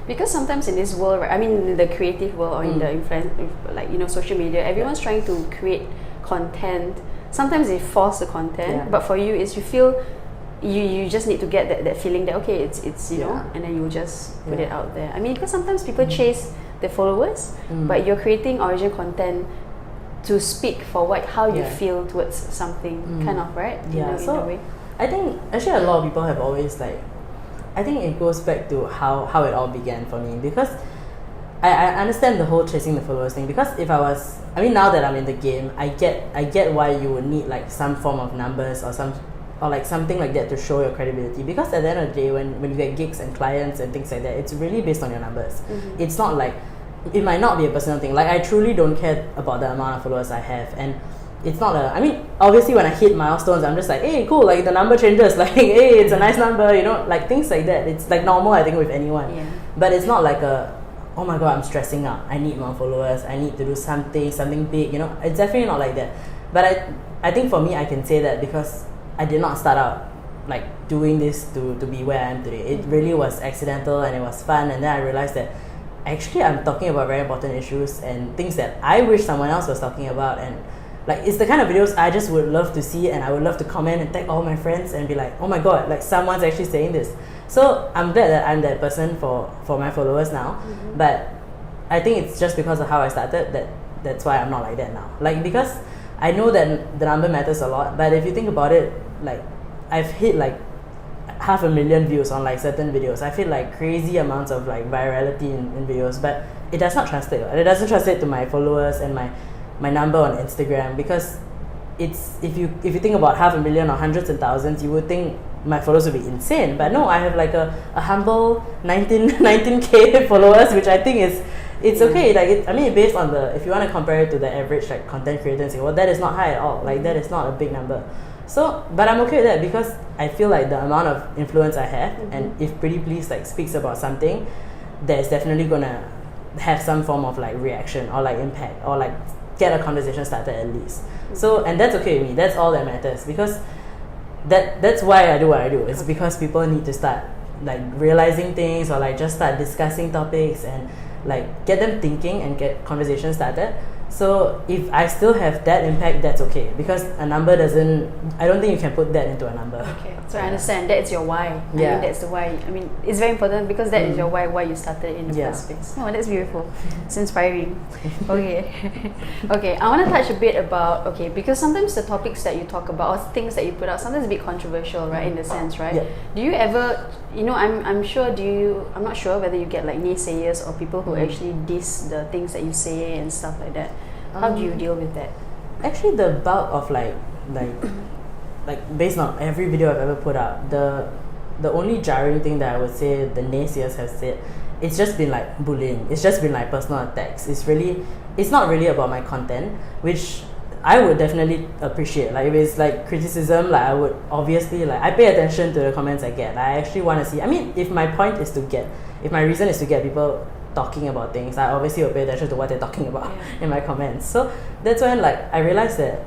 because sometimes in this world, right, I mean in the creative world or in the influence, like, you know, social media, everyone's trying to create content. Sometimes they force the content, but for you is you feel you just need to get that feeling that okay, it's you know, and then you just put it out there. I mean, because sometimes people chase the followers, but you're creating original content to speak for how you feel towards something, kind of, right? Yeah. In So a way. I think actually a lot of people have always like, I think it goes back to how it all began for me, because I understand the whole chasing the followers thing. Because if I was, I mean, now that I'm in the game, I get why you would need like some form of numbers or like something like that to show your credibility. Because at the end of the day, when you get gigs and clients and things like that, it's really based on your numbers. It's not like, it might not be a personal thing. Like I truly don't care about the amount of followers I have, and it's not I mean, obviously when I hit milestones, I'm just like, hey, cool, like the number changes, like hey, it's a nice number, you know, like things like that. It's like normal, I think, with anyone. But it's not like oh my god, I'm stressing out, I need more followers, I need to do something big, you know. It's definitely not like that. But I think for me, I can say that because I did not start out like doing this to be where I am today. It really was accidental, and it was fun, and then I realized that actually I'm talking about very important issues and things that I wish someone else was talking about. And like, it's the kind of videos I just would love to see, and I would love to comment and tag all my friends and be like, oh my god, like someone's actually saying this. So I'm glad that I'm that person for my followers now. But I think it's just because of how I started that's why I'm not like that now. Like, because I know that the number matters a lot, but if you think about it, like I've hit like 500,000 views on like certain videos. I feel like crazy amounts of like virality in videos, but it does not translate. It doesn't translate to my followers and my number on Instagram. Because it's if you think about 500,000 or hundreds and thousands, you would think my followers would be insane. But no, I have like a humble 19k followers, which I think it's okay. Like I mean, based on if you want to compare it to the average like content creator in Singapore, that is not high at all. Like that is not a big number. So, but I'm okay with that, because I feel like the amount of influence I have, and if Preeti Please like speaks about something, there's definitely gonna have some form of like reaction or like impact, or like get a conversation started at least. So, and that's okay with me. That's all that matters, because that's why I do what I do. It's because people need to start like realizing things, or like just start discussing topics and like get them thinking and get conversations started. So if I still have that impact, that's okay, because a number doesn't. I don't think you can put that into a number. Okay, so I understand that's your why. I mean, that's the why. I mean, it's very important because that is your why you started in the first place. Oh, that's beautiful. It's inspiring. Okay, okay. I want to touch a bit about because sometimes the topics that you talk about or things that you put out sometimes a bit controversial, right? In the sense, right? Yeah. Do you ever, I'm sure. I'm not sure whether you get like naysayers or people who actually diss the things that you say and stuff like that. How do you deal with that? Actually, the bulk of like based on every video I've ever put up, the only jarring thing that I would say the naysayers have said, it's just been like bullying. It's just been like personal attacks. It's not really about my content, which I would definitely appreciate. Like if it's like criticism, like I would obviously I pay attention to the comments I get. I actually want to see. I mean, if my reason is to get people talking about things, I obviously will pay attention to what they're talking about in my comments. So that's when I realized that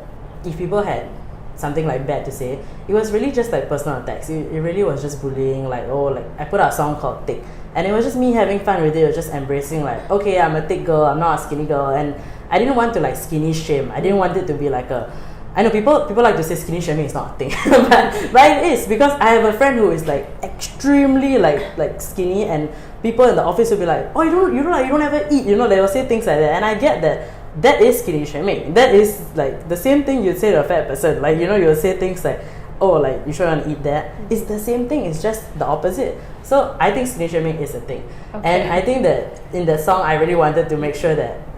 if people had something like bad to say, it was really just like personal attacks. It really was just bullying. I put out a song called Thick, and it was just me having fun with it. It was just embracing okay, I'm a thick girl, I'm not a skinny girl, and I didn't want to skinny shame. I didn't want it to be I know people like to say skinny shaming is not a thing, but it is, because I have a friend who is extremely skinny, and people in the office will be like, oh, you don't ever eat, they will say things like that, and I get that is skinny shaming. That is the same thing you'd say to a fat person. You'll say things like, oh, you sure want to eat that? It's the same thing, it's just the opposite. So I think skinny shaming is a thing. Okay. And I think that in the song I really wanted to make sure that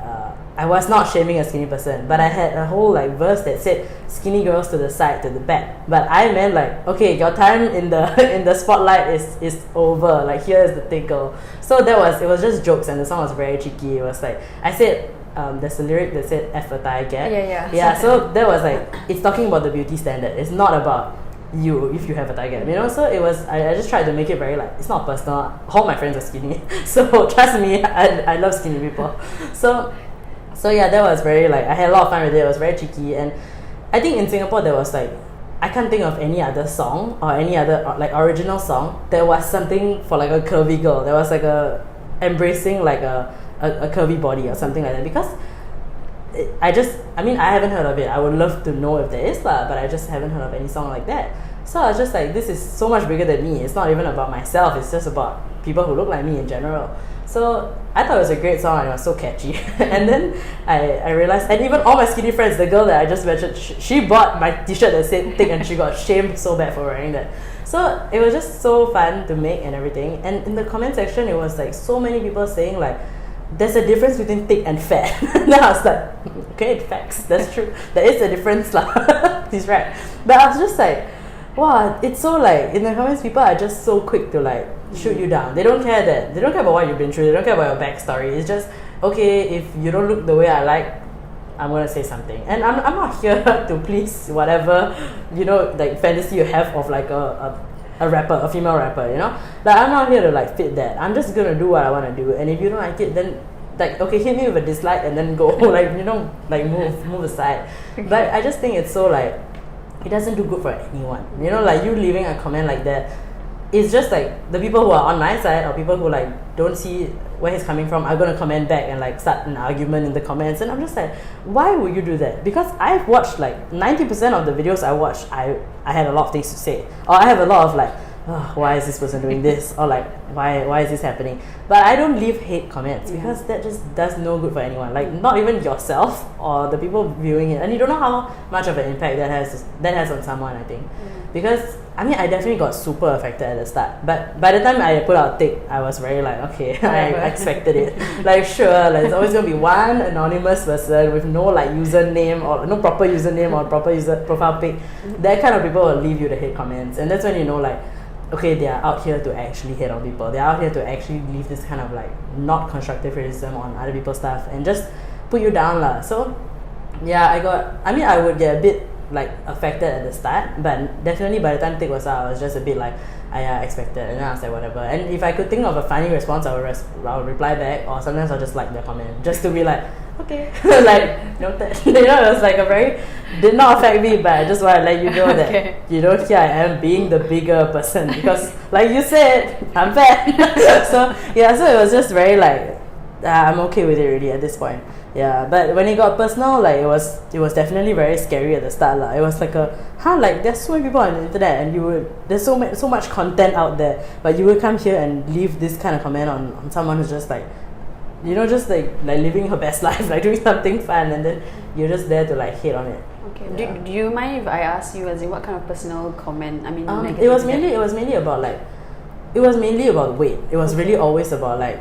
I was not shaming a skinny person, but I had a whole verse that said skinny girls to the side, to the back. But I meant okay, your time in the spotlight is over. Here is the thick girl. So it was just jokes, and the song was very cheeky. It was I said there's a lyric that said F a thigh gap. Yeah. So that was it's talking about the beauty standard. It's not about you if you have a thigh gap, So it was. I just tried to make it very it's not personal. All my friends are skinny, so trust me, I love skinny people. So yeah, that was very I had a lot of fun with it. It was very cheeky, and I think in Singapore there was I can't think of any other song or any other original song that was something for a curvy girl. There was embracing a curvy body or something like that, because I haven't heard of it. I would love to know if there is but I just haven't heard of any song like that. So I was just this is so much bigger than me. It's not even about myself, it's just about people who look like me in general. So I thought it was a great song, and it was so catchy. And then I realized, and even all my skinny friends, the girl that I just mentioned, she bought my t-shirt that said thick, and she got shamed so bad for wearing that. So it was just so fun to make and everything. And in the comment section, it was so many people saying there's a difference between thick and fat. And then I was okay, facts, that's true. There is a difference lah. He's right. But I was just wow, it's so in the comments, people are just so quick to shoot you down. They don't care about what you've been through. They don't care about your backstory. It's just, okay, if you don't look the way I like, I'm gonna say something. And I'm not here to please whatever fantasy you have of a rapper, a female rapper, I'm not here to fit that. I'm just gonna do what I want to do, and if you don't like it, then okay, hit me with a dislike and then go move aside. But I just think it's so it doesn't do good for anyone. You leaving a comment like that, it's just the people who are on my side, or people who don't see where he's coming from, are gonna comment back and start an argument in the comments. And I'm just why would you do that? Because I've watched 90% of the videos I watched, I had a lot of things to say, or I have a lot of why is this person doing this, or why is this happening? But I don't leave hate comments, because that just does no good for anyone, not even yourself or the people viewing it. And you don't know how much of an impact that has on someone, I think. Because I definitely got super affected at the start, but by the time I put out Thick, I was very okay, I expected it. Sure, there's always gonna be one anonymous person with no username, or no proper username, or proper user profile pic. That kind of people will leave you the hate comments, and that's when you know okay, they are out here to actually hate on people. They are out here to actually leave this kind of not constructive criticism on other people's stuff and just put you down lah. So yeah, I would get a bit affected at the start, but definitely by the time Thick was out, I was just a bit I expected, and then I was whatever. And if I could think of a funny response, I would reply back, or sometimes I'll just the comment, just to be okay, noted. It was a very, did not affect me, but I just want to let you know that here I am being the bigger person, because you said, I'm fat. So yeah, so it was just very I'm okay with it already at this point. Yeah, but when it got personal, like it was definitely very scary at the start lah. It was like like there's so many people on the internet, and there's so much content out there, but you would come here and leave this kind of comment on someone who's just like, just like living her best life, like doing something fun, and then you're just there to like hate on it. Okay. Yeah. Do you mind if I ask you, as in what kind of personal comment? I mean, it was mainly about weight. It was really always about like,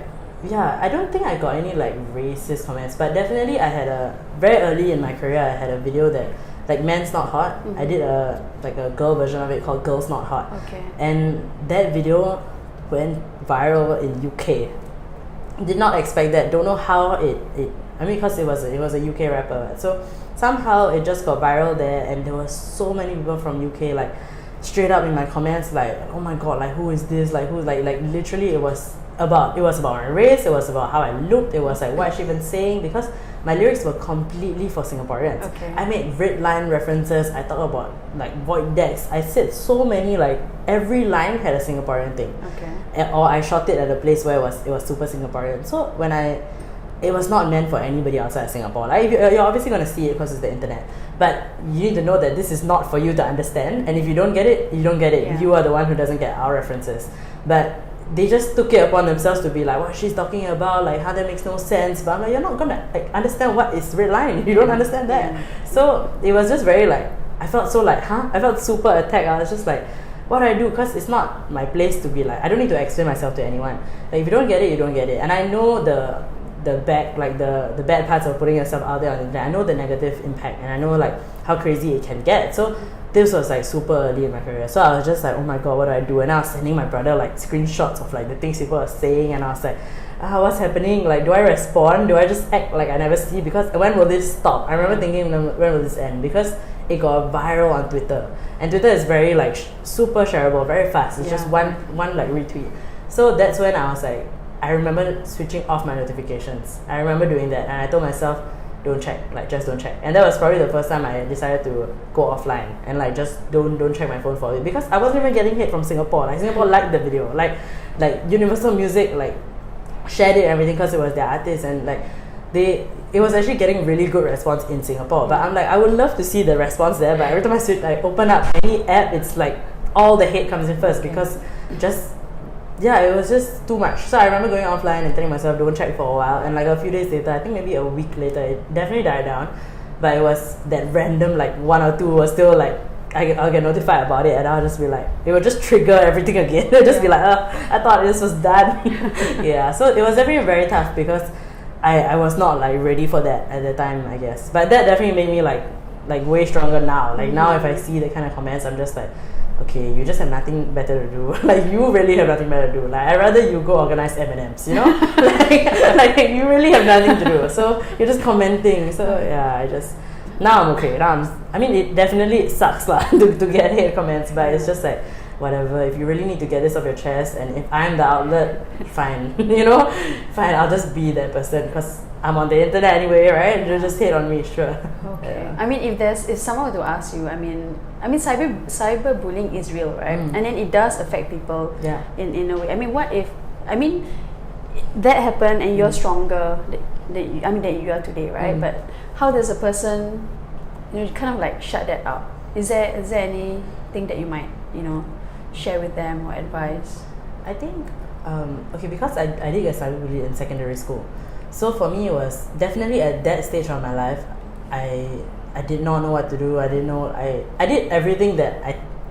yeah, I don't think I got any like racist comments, but definitely I had very early in my career, I had a video that like men's not hot. I did a girl version of it called Girls Not Hot. Okay. And that video went viral in UK. Did not expect that. Don't know how it I mean, because it was a UK rapper. So somehow it just got viral there, and there were so many people from UK like straight up in my comments like, oh my god, like who is this? Like who like literally it was about my race, it was about how I looked, it was like what is she even saying, because my lyrics were completely for Singaporeans. Okay. I made red line references, I talked about like void decks, I said so many, like every line had a Singaporean thing. Okay. Or I shot it at a place where it was super Singaporean. So it was not meant for anybody outside Singapore. Like you're obviously going to see it because it's the internet, but you need to know that this is not for you to understand, and if you don't get it, you don't get it. Yeah. You are the one who doesn't get our references. But they just took it upon themselves to be like, what she's talking about, like how that makes no sense. But I'm like, you're not gonna like understand what is red line. You don't understand that. So it was just very like, I felt so like, I felt super attacked. I was just like, what do I do? Because it's not my place to be like, I don't need to explain myself to anyone. Like if you don't get it, you don't get it. And I know the bad parts of putting yourself out there on the internet. I know the negative impact, and I know like how crazy it can get. So this was like super early in my career, so I was just like, oh my god, what do I do? And I was sending my brother like screenshots of like the things people are saying, and I was like, what's happening? Like, do I respond? Do I just act like I never see? Because when will this stop? I remember thinking, when will this end? Because it got viral on Twitter, and Twitter is very like super shareable, very fast. It's just one like retweet. So that's when I was like, I remember switching off my notifications. I remember doing that, and I told myself, don't check, like just don't check. And that was probably the first time I decided to go offline and like just don't check my phone for it, because I wasn't even getting hate from Singapore. Like Singapore liked the video, like Universal Music like shared it and everything because it was their artist, and like it was actually getting really good response in Singapore. But I'm like, I would love to see the response there, but every time I open up any app, it's like all the hate comes in first, because it was just too much. So I remember going offline and telling myself don't check for a while, and like a few days later, I think maybe a week later, it definitely died down. But it was that random like one or two was still like, I'll get notified about it, and I'll just be like, it would just trigger everything again. It'll just be like, I thought this was done. Yeah, so it was definitely very tough, because I was not like ready for that at the time, I guess. But that definitely made me like way stronger now. Like now if I see that kind of comments, I'm just like, okay, you just have nothing better to do. Like you really have nothing better to do. Like I'd rather you go organize M&Ms, you know? like you really have nothing to do. So you're just commenting. So yeah, now I'm okay. I mean, it definitely sucks lah to get hate comments, but it's just like, whatever. If you really need to get this off your chest, and if I'm the outlet, fine. Fine, I'll just be that person, because I'm on the internet anyway, right? You'll just hate on me, sure. Okay. Yeah. I mean, if someone were to ask you, I mean, cyberbullying is real, right? And then it does affect people in a way. I mean, that happened, and you're stronger than you are today, right? But how does a person, kind of like shut that out? Is there anything that you might, share with them or advise? I think, because I did get cyberbullied in secondary school. So for me, it was definitely at that stage of my life, I did not know what to do. I didn't know, I did everything that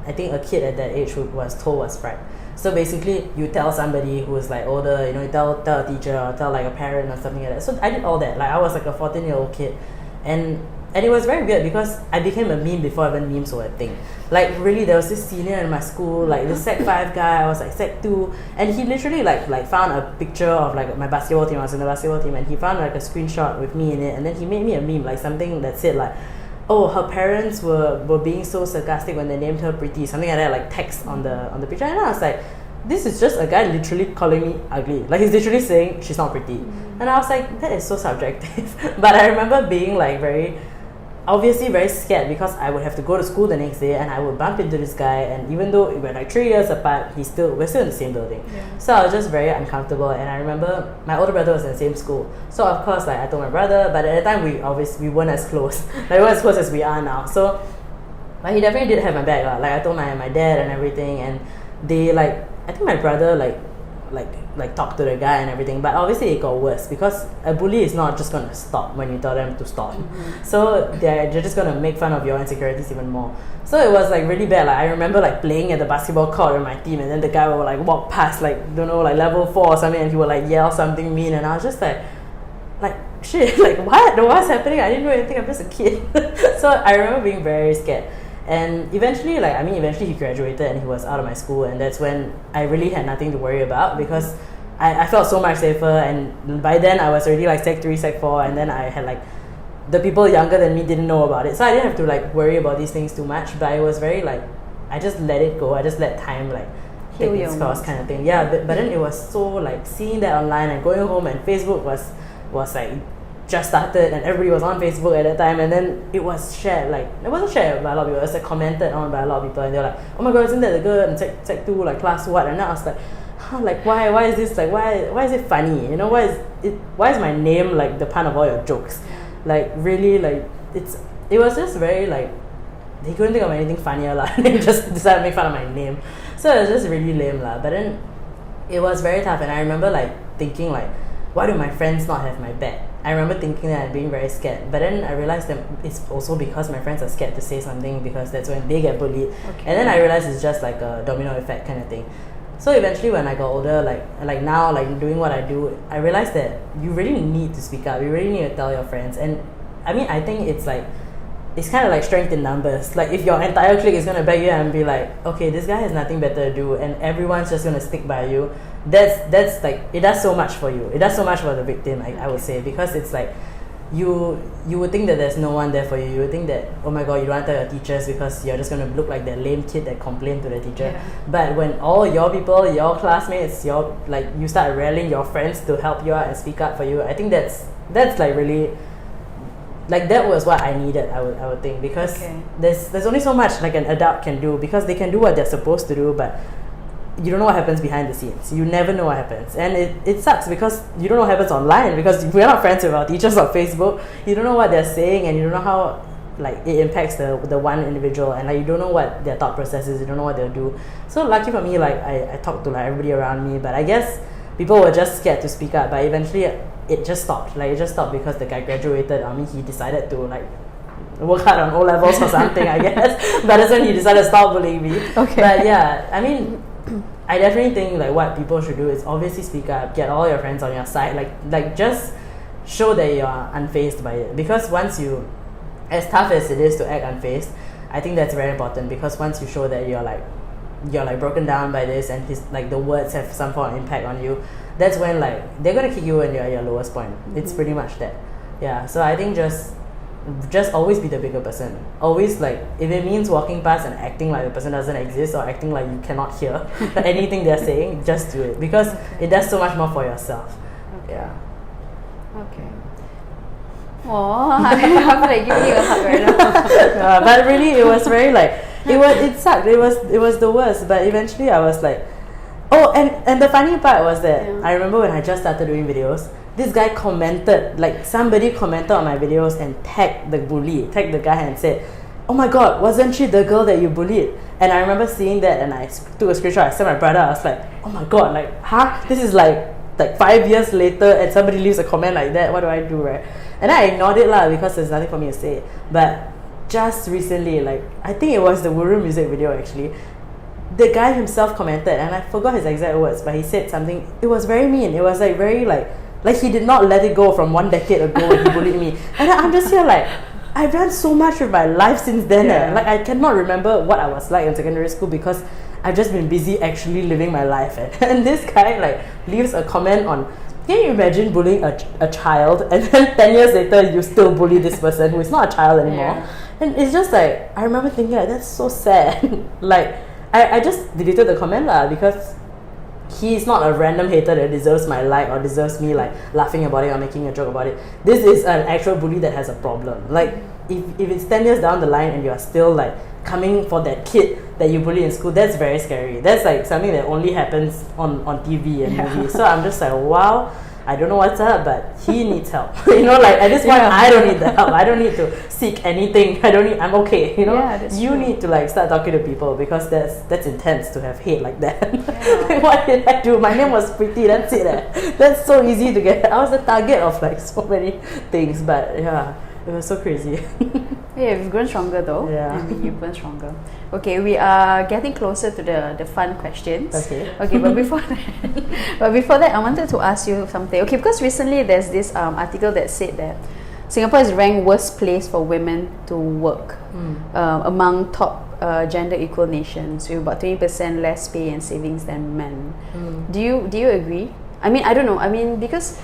I think a kid at that age was told was right. So basically, you tell somebody who is like older, you tell a teacher or tell like a parent or something like that. So I did all that. Like I was like a 14-year-old kid, and it was very weird, because I became a meme before even memes were a thing. Like really, there was this senior in my school, like this Sec 5 guy, I was like Sec 2, and he literally like found a picture of like my basketball team. I was in the basketball team, and he found like a screenshot with me in it, and then he made me a meme, like something that said like, oh, her parents were being so sarcastic when they named her Preeti, something like that, like text on the picture. And I was like, this is just a guy literally calling me ugly. Like he's literally saying she's not pretty. And I was like, that is so subjective. But I remember being like very obviously very scared because I would have to go to school the next day and I would bump into this guy, and even though we're like 3 years apart, we're still in the same building. So I was just very uncomfortable, and I remember my older brother was in the same school, so of course like I told my brother, but at the time we weren't as close like we weren't as close as we are now. So but he definitely did have my back. Like I told my dad and everything, and they like, I think my brother like talked to the guy and everything, but obviously it got worse because a bully is not just going to stop when you tell them to stop. So they're just going to make fun of your insecurities even more. So it was like really bad. Like I remember like playing at the basketball court with my team, and then the guy would like walk past like, don't know, like level 4 or something, and he would like yell something mean, and I was just like shit, like what's happening? I didn't do anything, I'm just a kid. So I remember being very scared. And eventually he graduated and he was out of my school, and that's when I really had nothing to worry about because I felt so much safer. And by then I was already like Sec 3, Sec 4, and then I had like the people younger than me didn't know about it, so I didn't have to like worry about these things too much. But it was very like, I just let it go, I just let time like take its course kind of thing. But then it was so like seeing that online and going home, and Facebook was like just started and everybody was on Facebook at that time, and then it was shared, like it wasn't shared by a lot of people, it was like commented on by a lot of people, and they're like, oh my god, isn't that the girl in sec 2 like class what? And then I was like, like why is this like, why is it funny, you know, why is my name like the pun of all your jokes? Like really, like it was just very like, they couldn't think of anything funnier lah. They just decided to make fun of my name, so it was just really lame lah. But then it was very tough, and I remember like thinking like, why do my friends not have my back? I remember thinking that and being very scared, but then I realized that it's also because my friends are scared to say something because that's when they get bullied. And then I realized it's just like a domino effect kind of thing. So eventually when I got older, like now, like doing what I do, I realized that you really need to speak up, you really need to tell your friends. And I mean, I think it's like, it's kind of like strength in numbers. Like if your entire clique is going to beg you and be like, okay, this guy has nothing better to do, and everyone's just going to stick by you, that's like, it does so much for you. It does so much for the victim, I would say, because it's like, you would think that there's no one there for you. You would think that, oh my god, you don't want to tell your teachers because you're just going to look like that lame kid that complained to the teacher. But when all your people, your classmates, you start rallying your friends to help you out and speak up for you, I think that's like really, like that was what I needed, I would think, because there's only so much like an adult can do, because they can do what they're supposed to do, but you don't know what happens behind the scenes. You never know what happens, and it sucks because you don't know what happens online, because we're not friends with our teachers on Facebook. You don't know what they're saying, and you don't know how like it impacts the one individual, and like you don't know what their thought process is. You don't know what they'll do. So lucky for me, like I talked to like everybody around me, but I guess people were just scared to speak up. But eventually it just stopped. Like it just stopped because the guy graduated. I mean, he decided to like work hard on O-levels or something, I guess. But that's when he decided to stop bullying me. But yeah, I mean, I definitely think like what people should do is obviously speak up, get all your friends on your side, like just show that you are unfazed by it. Because once you, as tough as it is to act unfazed, I think that's very important, because once you show that you're like broken down by this, and his like the words have some form of impact on you, that's when like they're gonna kick you when you're at your lowest point. It's pretty much that. Yeah, so I think just always be the bigger person. Always, like, if it means walking past and acting like the person doesn't exist, or acting like you cannot hear anything they're saying, just do it, because it does so much more for yourself. Yeah. Okay. Oh, I feel like giving you a hug right now. But really, it was very like, it sucked. It was the worst. But eventually, I was like, oh, and the funny part was that I remember when I just started doing videos, this guy commented, like somebody commented on my videos and tagged the guy and said, oh my god, wasn't she the girl that you bullied? And I remember seeing that, and I took a screenshot. I sent my brother. I was like, oh my god, like, huh? This is like 5 years later, and somebody leaves a comment like that. What do I do, right? And I ignored it lah, because there's nothing for me to say. But just recently, like I think it was the Wuru music video actually, the guy himself commented, and I forgot his exact words, but he said something. It was very mean. It was like very like he did not let it go from 1 decade ago when he bullied me. And I'm just here like, I've done so much with my life since then. Like I cannot remember what I was like in secondary school, because I've just been busy actually living my life. And this guy like leaves a comment on, can you imagine bullying a child, and then 10 years later you still bully this person who is not a child anymore? And it's just like, I remember thinking like, that's so sad. Like I just deleted the comment lah, because he's not a random hater that deserves my like or deserves me like laughing about it or making a joke about it. This is an actual bully that has a problem. Like if it's 10 years down the line and you're still like coming for that kid that you bully in school, that's very scary. That's like something that only happens on TV and movies. So I'm just like, wow, I don't know what's up, but he needs help. You know, like at this point, I don't need the help. I don't need to seek anything. I'm okay. You know, you need to like start talking to people, because that's intense to have hate like that. What did I do? My name was Preeti. That's it. That's so easy to get. I was the target of like so many things, but yeah, it was so crazy. Yeah, you've grown stronger though. Yeah. I mean, you've grown stronger. Okay, we are getting closer to the fun questions. Okay, but before that, I wanted to ask you something. Okay, because recently there's this article that said that Singapore is ranked worst place for women to work among top gender equal nations, with about 20% less pay and savings than men. Do you agree? I mean, I don't know. I mean, because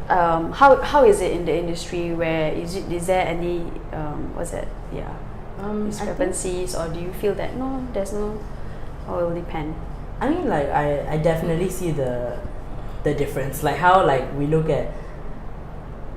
how is it in the industry? Where is there any discrepancies, or do you feel that no, there's no, or it will depend? I mean, like I definitely see the difference. Like how like we look at,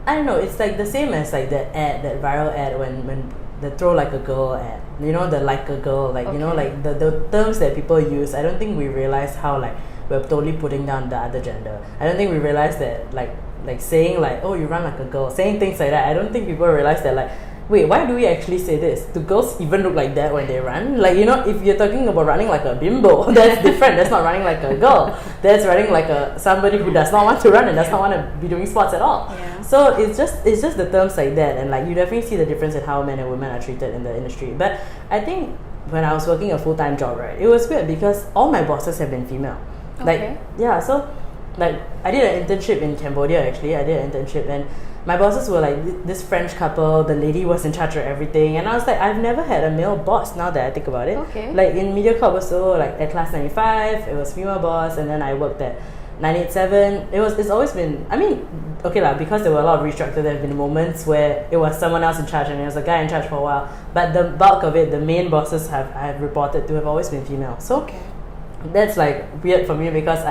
I don't know, it's like the same as like that viral ad when they throw like a girl ad, you know, the like a girl, like you know, like the terms that people use. I don't think we realize how like we're totally putting down the other gender. I don't think we realize that like saying like, oh, you run like a girl, saying things like that. I don't think people realize that like, wait, why do we actually say this? Do girls even look like that when they run? Like, you know, if you're talking about running like a bimbo, that's different. That's not running like a girl. That's running like somebody who does not want to run and does not want to be doing sports at all. Yeah. So it's just the terms like that, and like you definitely see the difference in how men and women are treated in the industry. But I think when I was working a full-time job, right, it was weird because all my bosses have been female. Like, yeah, so like I did an internship in Cambodia. Actually, I did an internship, and my bosses were like this French couple. The lady was in charge of everything, and I was like, I've never had a male boss. Now that I think about it, like in MediaCorp also, like at Class 95, it was female boss, and then I worked at 987. It's always been. I mean, okay lah, because there were a lot of restructure. There have been moments where it was someone else in charge, and there was a guy in charge for a while. But the bulk of it, the main bosses I have reported to have always been female. So that's like weird for me, because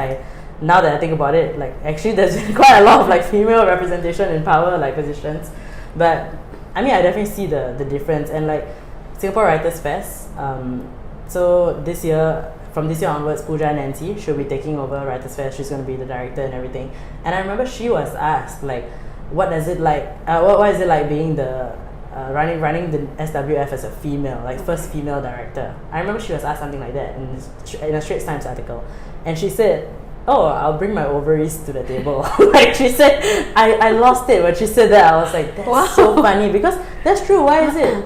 now that I think about it, like actually there's been quite a lot of like female representation in power like positions. But I mean, I definitely see the difference. And like Singapore Writers Fest, so from this year onwards, Pooja Nancy, she'll be taking over Writers Fest. She's going to be the director and everything. And I remember she was asked like, what is it like being the running the SWF as a female, like first female director. I remember she was asked something like that in a Straits Times article, and she said, oh, I'll bring my ovaries to the table. Like she said, I lost it when she said that. I was like, that's so funny, because that's true. Why is it?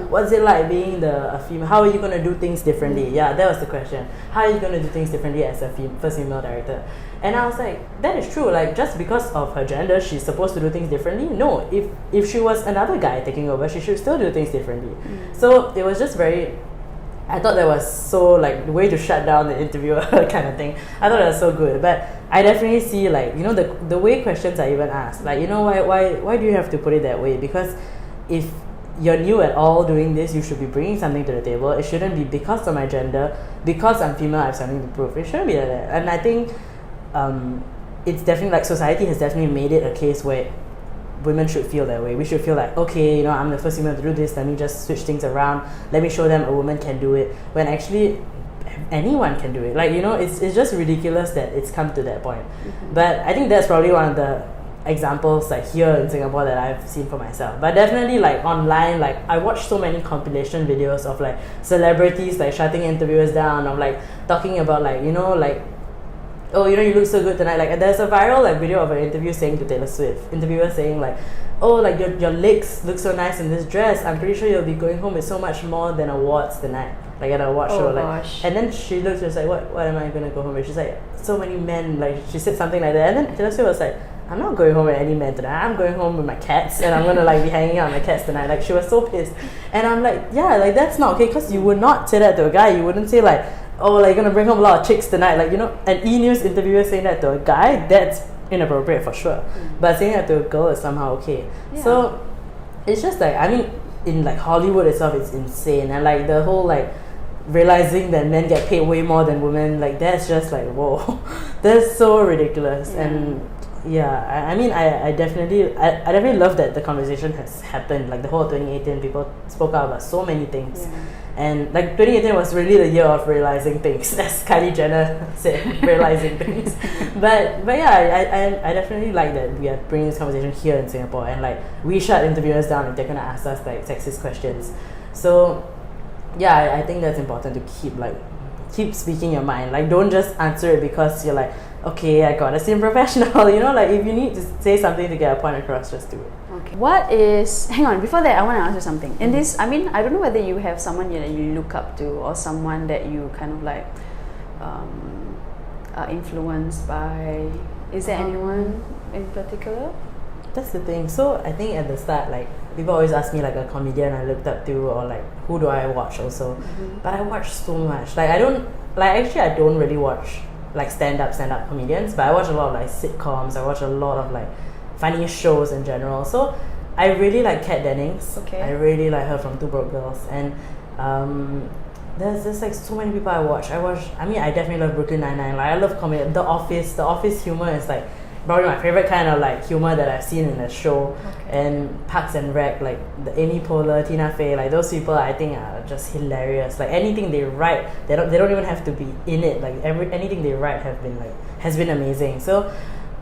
What's it like being a female? How are you going to do things differently? Yeah, that was the question. How are you going to do things differently as a first female director? And I was like, that is true. Like just because of her gender, she's supposed to do things differently? No, if she was another guy taking over, she should still do things differently. So it was just very, I thought that was so like the way to shut down the interviewer kind of thing. I thought that was so good. But I definitely see like, you know, the way questions are even asked, like, you know, why do you have to put it that way? Because if you're new at all doing this, you should be bringing something to the table. It shouldn't be because of my gender, because I'm female, I have something to prove. It shouldn't be like that. And I think it's definitely like society has definitely made it a case where women should feel that way. We should feel like, okay, you know, I'm the first female to do this, let me just switch things around, let me show them a woman can do it, when actually anyone can do it. Like, you know, it's just ridiculous that it's come to that point. But I think that's probably one of the examples like here in Singapore that I've seen for myself. But definitely like online, like I watched so many compilation videos of like celebrities like shutting interviewers down, of like talking about like, you know, like, oh, you know, you look so good tonight. Like there's a viral like video of an interview saying to Taylor Swift, interviewer saying like, oh, like your legs look so nice in this dress, I'm pretty sure you'll be going home with so much more than awards tonight, like at an award show. Like, and then she looks, just like, what am I gonna go home with? She's like, so many men, like she said something like that. And then Taylor Swift was like, I'm not going home with any men tonight, I'm going home with my cats, and I'm gonna like be hanging out with my cats tonight. Like she was so pissed. And I'm like, yeah, like that's not okay, because you would not say that to a guy. You wouldn't say like, oh, like you're gonna bring home a lot of chicks tonight. Like, you know, an E-News interviewer saying that to a guy, that's inappropriate for sure. But saying that to a girl is somehow okay. So it's just like, I mean, in like Hollywood itself, it's insane. And like the whole like realizing that men get paid way more than women, like that's just like, whoa, that's so ridiculous. And I mean, I definitely love that the conversation has happened. Like the whole 2018, people spoke out about so many things. Yeah. And like 2018 was really the year of realizing things, as Kylie Jenner said, realizing things. But yeah, I definitely like that we are bringing this conversation here in Singapore, and like we shut interviewers down if they're gonna ask us like sexist questions. So yeah, I think that's important to keep speaking your mind. Like don't just answer it because you're like, okay, I gotta seem professional. You know, like if you need to say something to get a point across, just do it. Okay. Hang on, before that I want to ask you something. In this, I mean, I don't know whether you have someone that you look up to or someone that you kind of like are influenced by. Is there anyone in particular? That's the thing. So I think at the start, like people always ask me like a comedian I looked up to, or like who do I watch also. But I watch so much. Like I don't really watch like stand-up comedians, but I watch a lot of like sitcoms. I watch a lot of like funny shows in general. So I really like Kat Dennings. Okay. I really like her from Two Broke Girls, and there's like so many people I watch. I mean, I definitely love Brooklyn Nine-Nine. Like I love comedy. The Office humor is like probably my favorite kind of like humor that I've seen in a show. Okay. And Parks and Rec, like the Amy Poehler, Tina Fey, like those people I think are just hilarious. Like anything they write, they don't even have to be in it. Like anything they write has been amazing. So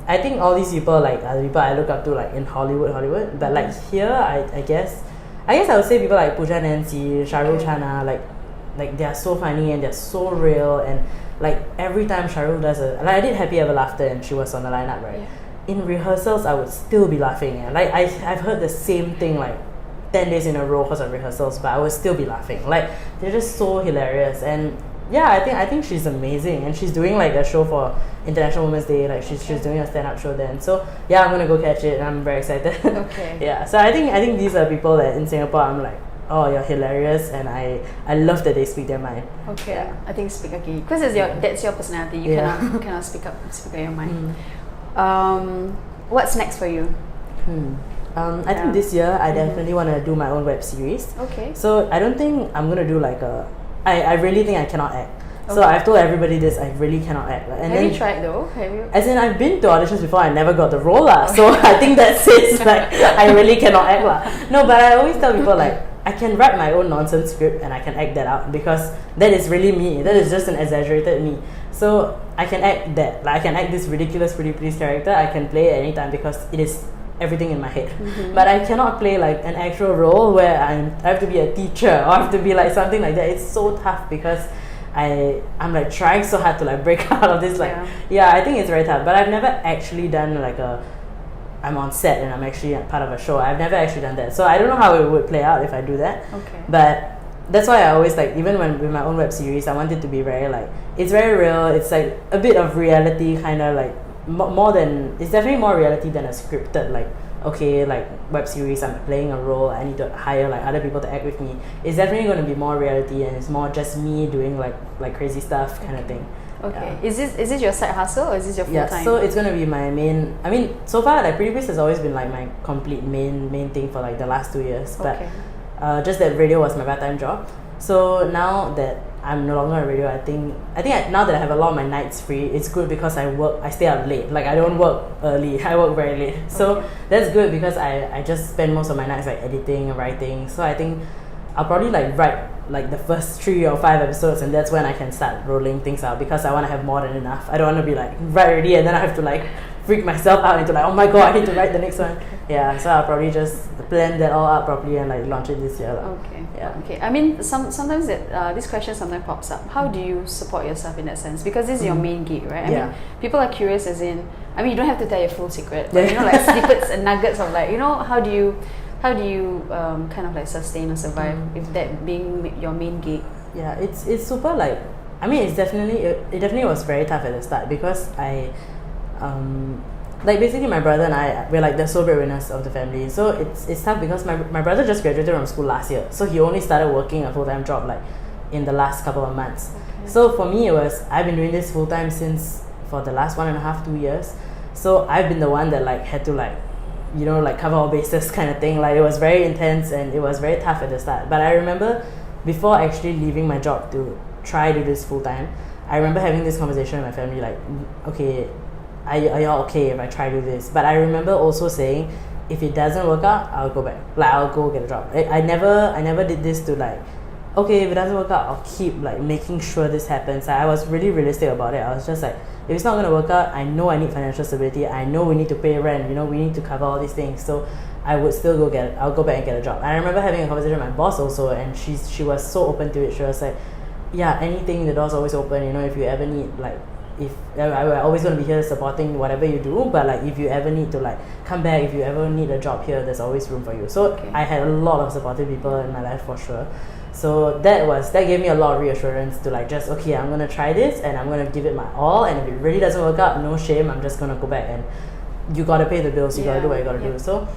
I think all these people like are the people I look up to like in Hollywood. But like here, I guess I would say people like Pooja Nancy, Shahrukh Chana, like they're so funny and they're so real, and like every time Shahrukh does I did Happy Ever After and she was on the lineup, right? Yeah. In rehearsals I would still be laughing, and like I've heard the same thing like 10 days in a row because of rehearsals, but I would still be laughing. Like they're just so hilarious. And yeah, I think she's amazing, and she's doing like a show for International Women's Day. Like she's doing a stand-up show then. So yeah, I'm gonna go catch it, and I'm very excited. Okay. Yeah, so I think these are people that in Singapore I'm like, oh, you're hilarious, and I love that they speak their mind. Okay. Yeah. I think speak okay, because that's your personality. You cannot speak out your mind. What's next for you? I think this year I definitely want to do my own web series. Okay. So I don't think I'm gonna do like I really think I cannot act. So I've told everybody this, I really cannot act. And have you tried though? Have you? As in, I've been to auditions before, I never got the role lah. So I think that says like I really cannot act lah. No, but I always tell people like I can write my own nonsense script and I can act that out, because that is really me. That is just an exaggerated me. So I can act that. Like I can act this ridiculous pretty please character. I can play it anytime because it is everything in my head. But I cannot play like an actual role where I have to be a teacher or I have to be like something like that. It's so tough because I'm like trying so hard to like break out of this. Like I think it's very tough. But I've never actually done like I'm on set and I'm actually part of a show. I've never actually done that, so I don't know how it would play out if I do that. Okay. But that's why I always like, even when with my own web series, I want it to be very like, it's very real. It's like a bit of reality, kind of like more than, it's definitely more reality than a scripted like, okay, like web series, I'm playing a role, I need to hire like other people to act with me. It's definitely going to be more reality, and it's more just me doing like crazy stuff kind of thing. Okay. Yeah. Is this your side hustle or is this your full time? Yeah, so it's gonna be my main. I mean, so far like Preetipls has always been like my complete main thing for like the last 2 years. But just that radio was my part-time job. So now that I'm no longer a radio, I think now that I have a lot of my nights free, it's good because I stay up late. Like I don't work early, I work very late. So that's good because I just spend most of my nights like editing and writing. So I think I'll probably like write like the first 3 or 5 episodes, and that's when I can start rolling things out, because I want to have more than enough. I don't want to be like write already and then I have to like freak myself out into like, oh my god, I need to write the next one. Yeah, so I'll probably just plan that all out properly and like launch it this year. Okay. Yeah. Okay. I mean, sometimes this question sometimes pops up. How do you support yourself in that sense? Because this is your main gig, right? I mean, people are curious as in, I mean, you don't have to tell your full secret, but you know, like snippets and nuggets of like, you know, how do you kind of like sustain or survive if that being your main gig? Yeah, it's super like, I mean, it definitely was very tough at the start, because I like basically my brother and I, we're like the sole breadwinners of the family. So it's tough because my brother just graduated from school last year, so he only started working a full-time job like in the last couple of months. So for me, I've been doing this full-time since for the last 1.5 2 years. So I've been the one that like had to like, you know, like cover all bases kind of thing. Like it was very intense and it was very tough at the start. But I remember before actually leaving my job to try to do this full time, I remember having this conversation with my family like, okay, are y'all okay if I try to do this? But I remember also saying, if it doesn't work out, I'll go back. Like, I'll go get a job. I never did this to like, okay, if it doesn't work out, I'll keep like making sure this happens. I was really realistic about it. I was just like, if it's not gonna work out, I know I need financial stability. I know we need to pay rent. We need to cover all these things. So I would still I'll go back and get a job. And I remember having a conversation with my boss also, and she was so open to it. She was like, yeah, anything, the door's always open. If you ever need like, if I'm always going to be here supporting whatever you do, but like if you ever need to like come back, if you ever need a job here, there's always room for you. So I had a lot of supportive people in my life for sure. So that gave me a lot of reassurance to like, just okay, I'm gonna try this and I'm gonna give it my all, and if it really doesn't work out, no shame, I'm just gonna go back, and you gotta pay the bills, you gotta do what you gotta do. So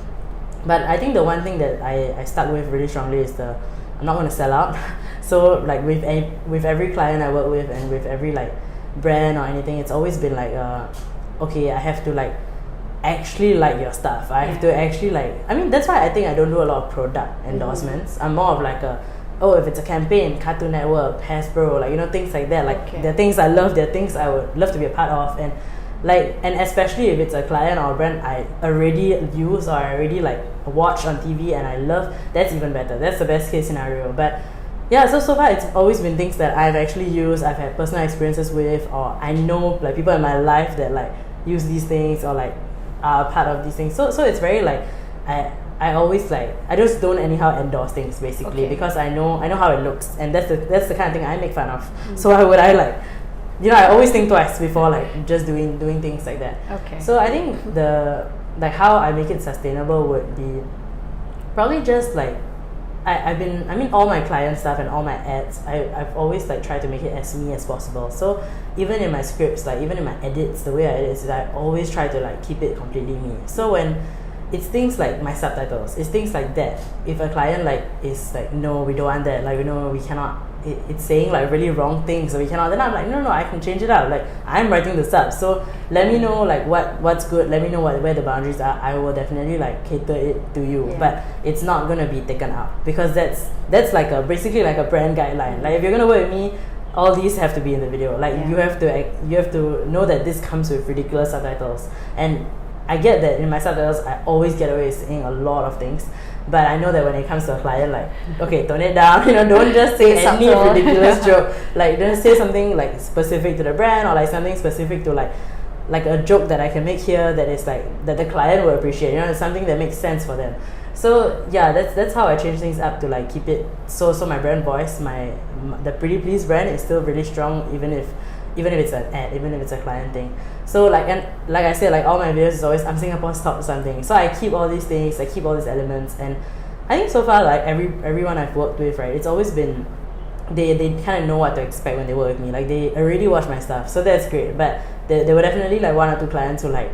but I think the one thing that I stuck with really strongly is I'm not gonna sell out. So like with every client I work with, and with every like brand or anything, it's always been like okay, I have to like actually like your stuff. I have to actually like, I mean, that's why I think I don't do a lot of product endorsements. I'm more of like if it's a campaign, Cartoon Network, Hasbro, like things like that, like they're things I love, they're things I would love to be a part of, and especially if it's a client or a brand I already use or I already like watch on TV and I love, that's even better. That's the best case scenario. But yeah, so far it's always been things that I've actually used, I've had personal experiences with, or I know like people in my life that like use these things or like are part of these things. So it's very like, I always like, I just don't anyhow endorse things basically, because I know how it looks, and that's the kind of thing I make fun of. So why would I like, I always think twice before like just doing things like that. So I think the how I make it sustainable would be probably just like, all my client stuff and all my ads, I've always like tried to make it as me as possible. So even in my scripts, like even in my edits, the way I edit is I always try to like keep it completely me. So when it's things like my subtitles, it's things like that. If a client like is like, no, we don't want that, like we cannot, it's saying like really wrong things, so we cannot, then I'm like, no, I can change it out. Like I'm writing the sub, so let me know like what's good, let me know where the boundaries are. I will definitely like cater it to you, but it's not gonna be taken out, because that's like basically like a brand guideline. Like if you're gonna work with me, all these have to be in the video. Like you have to know that this comes with ridiculous subtitles, and I get that in my subtitles I always get away with saying a lot of things, but I know that when it comes to a client, like, okay, tone it down, don't just say any ridiculous joke. Like, don't say something like specific to the brand, or like something specific to like a joke that I can make here that is like that the client will appreciate. It's something that makes sense for them. So yeah, that's how I change things up to like keep it so my brand voice, the Preetipls brand is still really strong, even if it's an ad, even if it's a client thing. So like I said, like all my videos is always, I'm Singapore's top something. So I keep all these things, I keep all these elements, and I think so far like everyone I've worked with, right, it's always been they kind of know what to expect when they work with me. Like they already watch my stuff, so that's great. But there were definitely like one or two clients who like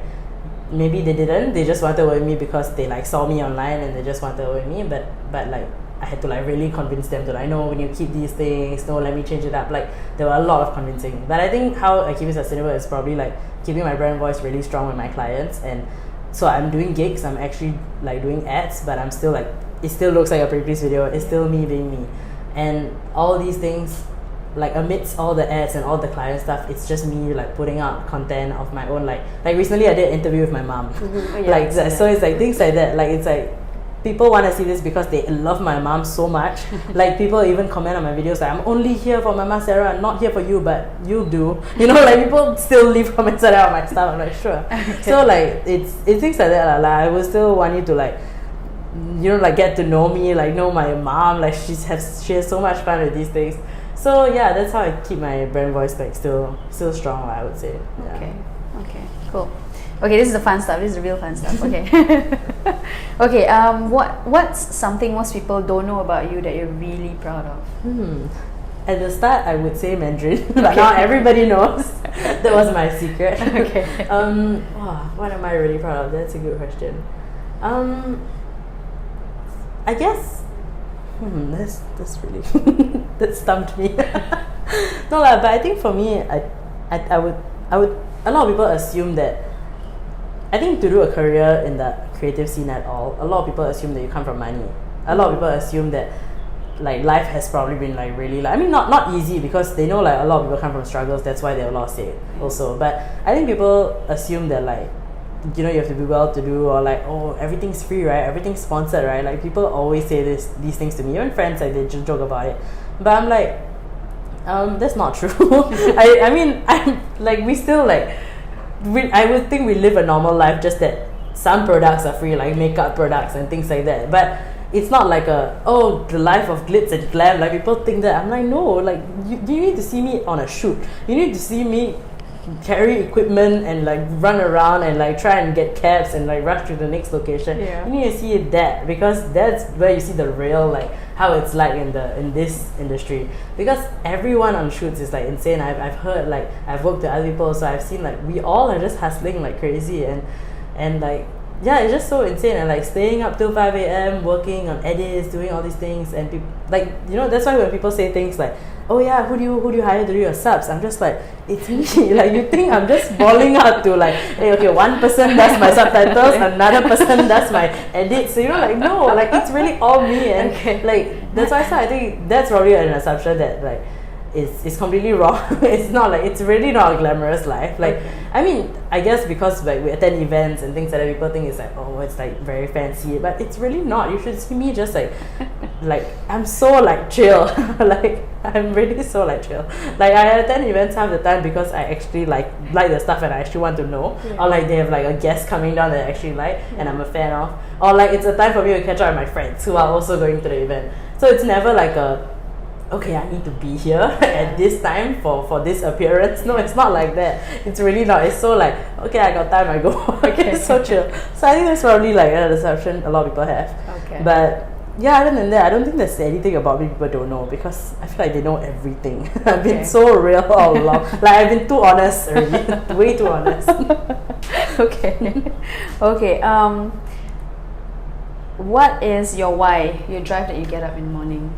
maybe they just wanted to work with me because they like saw me online and they just wanted to work with me, but like I had to like really convince them to like, no, when you keep these things, no, let me change it up. Like there were a lot of convincing. But I think how I keep it sustainable is probably like keeping my brand voice really strong with my clients. And so I'm doing gigs, I'm actually like doing ads, but I'm still like, it still looks like a Preetipls video, it's still me being me. And all these things, like amidst all the ads and all the client stuff, it's just me like putting out content of my own. Like recently I did an interview with my mom. So it's like things like that. Like it's like people want to see this because they love my mom so much. Like people even comment on my videos like, I'm only here for Mama Sarah, not here for you, but you do. Like people still leave comments like that on my stuff. I'm like, sure. So like it's things like that. Like I will still want you to like, like get to know me, like know my mom. Like she has so much fun with these things. So yeah, that's how I keep my brand voice like still strong, I would say. Yeah. Okay, cool. Okay, this is the fun stuff. This is the real fun stuff. Okay. Okay. What's something most people don't know about you that you're really proud of? At the start, I would say Mandarin, but now everybody knows. That was my secret. Okay. What am I really proud of? That's a good question. I guess. That's really that stumped me. No lah, but I think for me, I would. A lot of people assume that. I think to do a career in the creative scene at all, a lot of people assume that you come from money. A lot of people assume that like life has probably been like really like, I mean not easy, because they know like a lot of people come from struggles, that's why they've lost it also. But I think people assume that like, you know, you have to be well to do, or like, oh, everything's free, right, everything's sponsored, right? Like people always say these things to me, even friends, like they just joke about it, but I'm like, that's not true. I mean I'm like, we still like, I would think we live a normal life, just that some products are free, like makeup products and things like that, but it's not like the life of glitz and glam, like people think that. I'm like, no, like you need to see me on a shoot, you need to see me carry equipment and like run around and like try and get cabs and like rush to the next location. You need to see that, because that's where you see the real like how it's like in this industry, because everyone on shoots is like insane. I've heard, like I've worked with other people, so I've seen like we all are just hustling like crazy, and like, yeah, it's just so insane, and like staying up till 5 a.m. working on edits, doing all these things, and like, you know, that's why when people say things like, oh yeah, who do you hire to do your subs, I'm just like, it's me. Like, you think I'm just balling out to like, hey, okay, one person does my subtitles, another person does my edits, so you know, like, no, like it's really all me. And like, that's why I think that's probably an assumption that like it's completely wrong. It's not like, it's really not a glamorous life. Like, I mean, I guess because like we attend events and things like that, people think it's like, oh, it's like very fancy, but it's really not. You should see me just like I'm so like chill. Like, I'm really so like chill. Like, I attend events half the time because I actually like the stuff and I actually want to know, or like they have like a guest coming down that I actually like and I'm a fan of, or like it's a time for me to catch up with my friends who are also going to the event. So it's never like okay, I need to be here at this time for this appearance. No, it's not like that. It's really not. It's so like, okay, I got time, I go. Okay, it's so chill. So I think that's probably like an assumption a lot of people have. But yeah, other than that, I don't think there's anything about me people don't know, because I feel like they know everything. I've been so real all along. Like, I've been too honest already. Way too honest. Okay. What is your why? Your drive that you get up in the morning?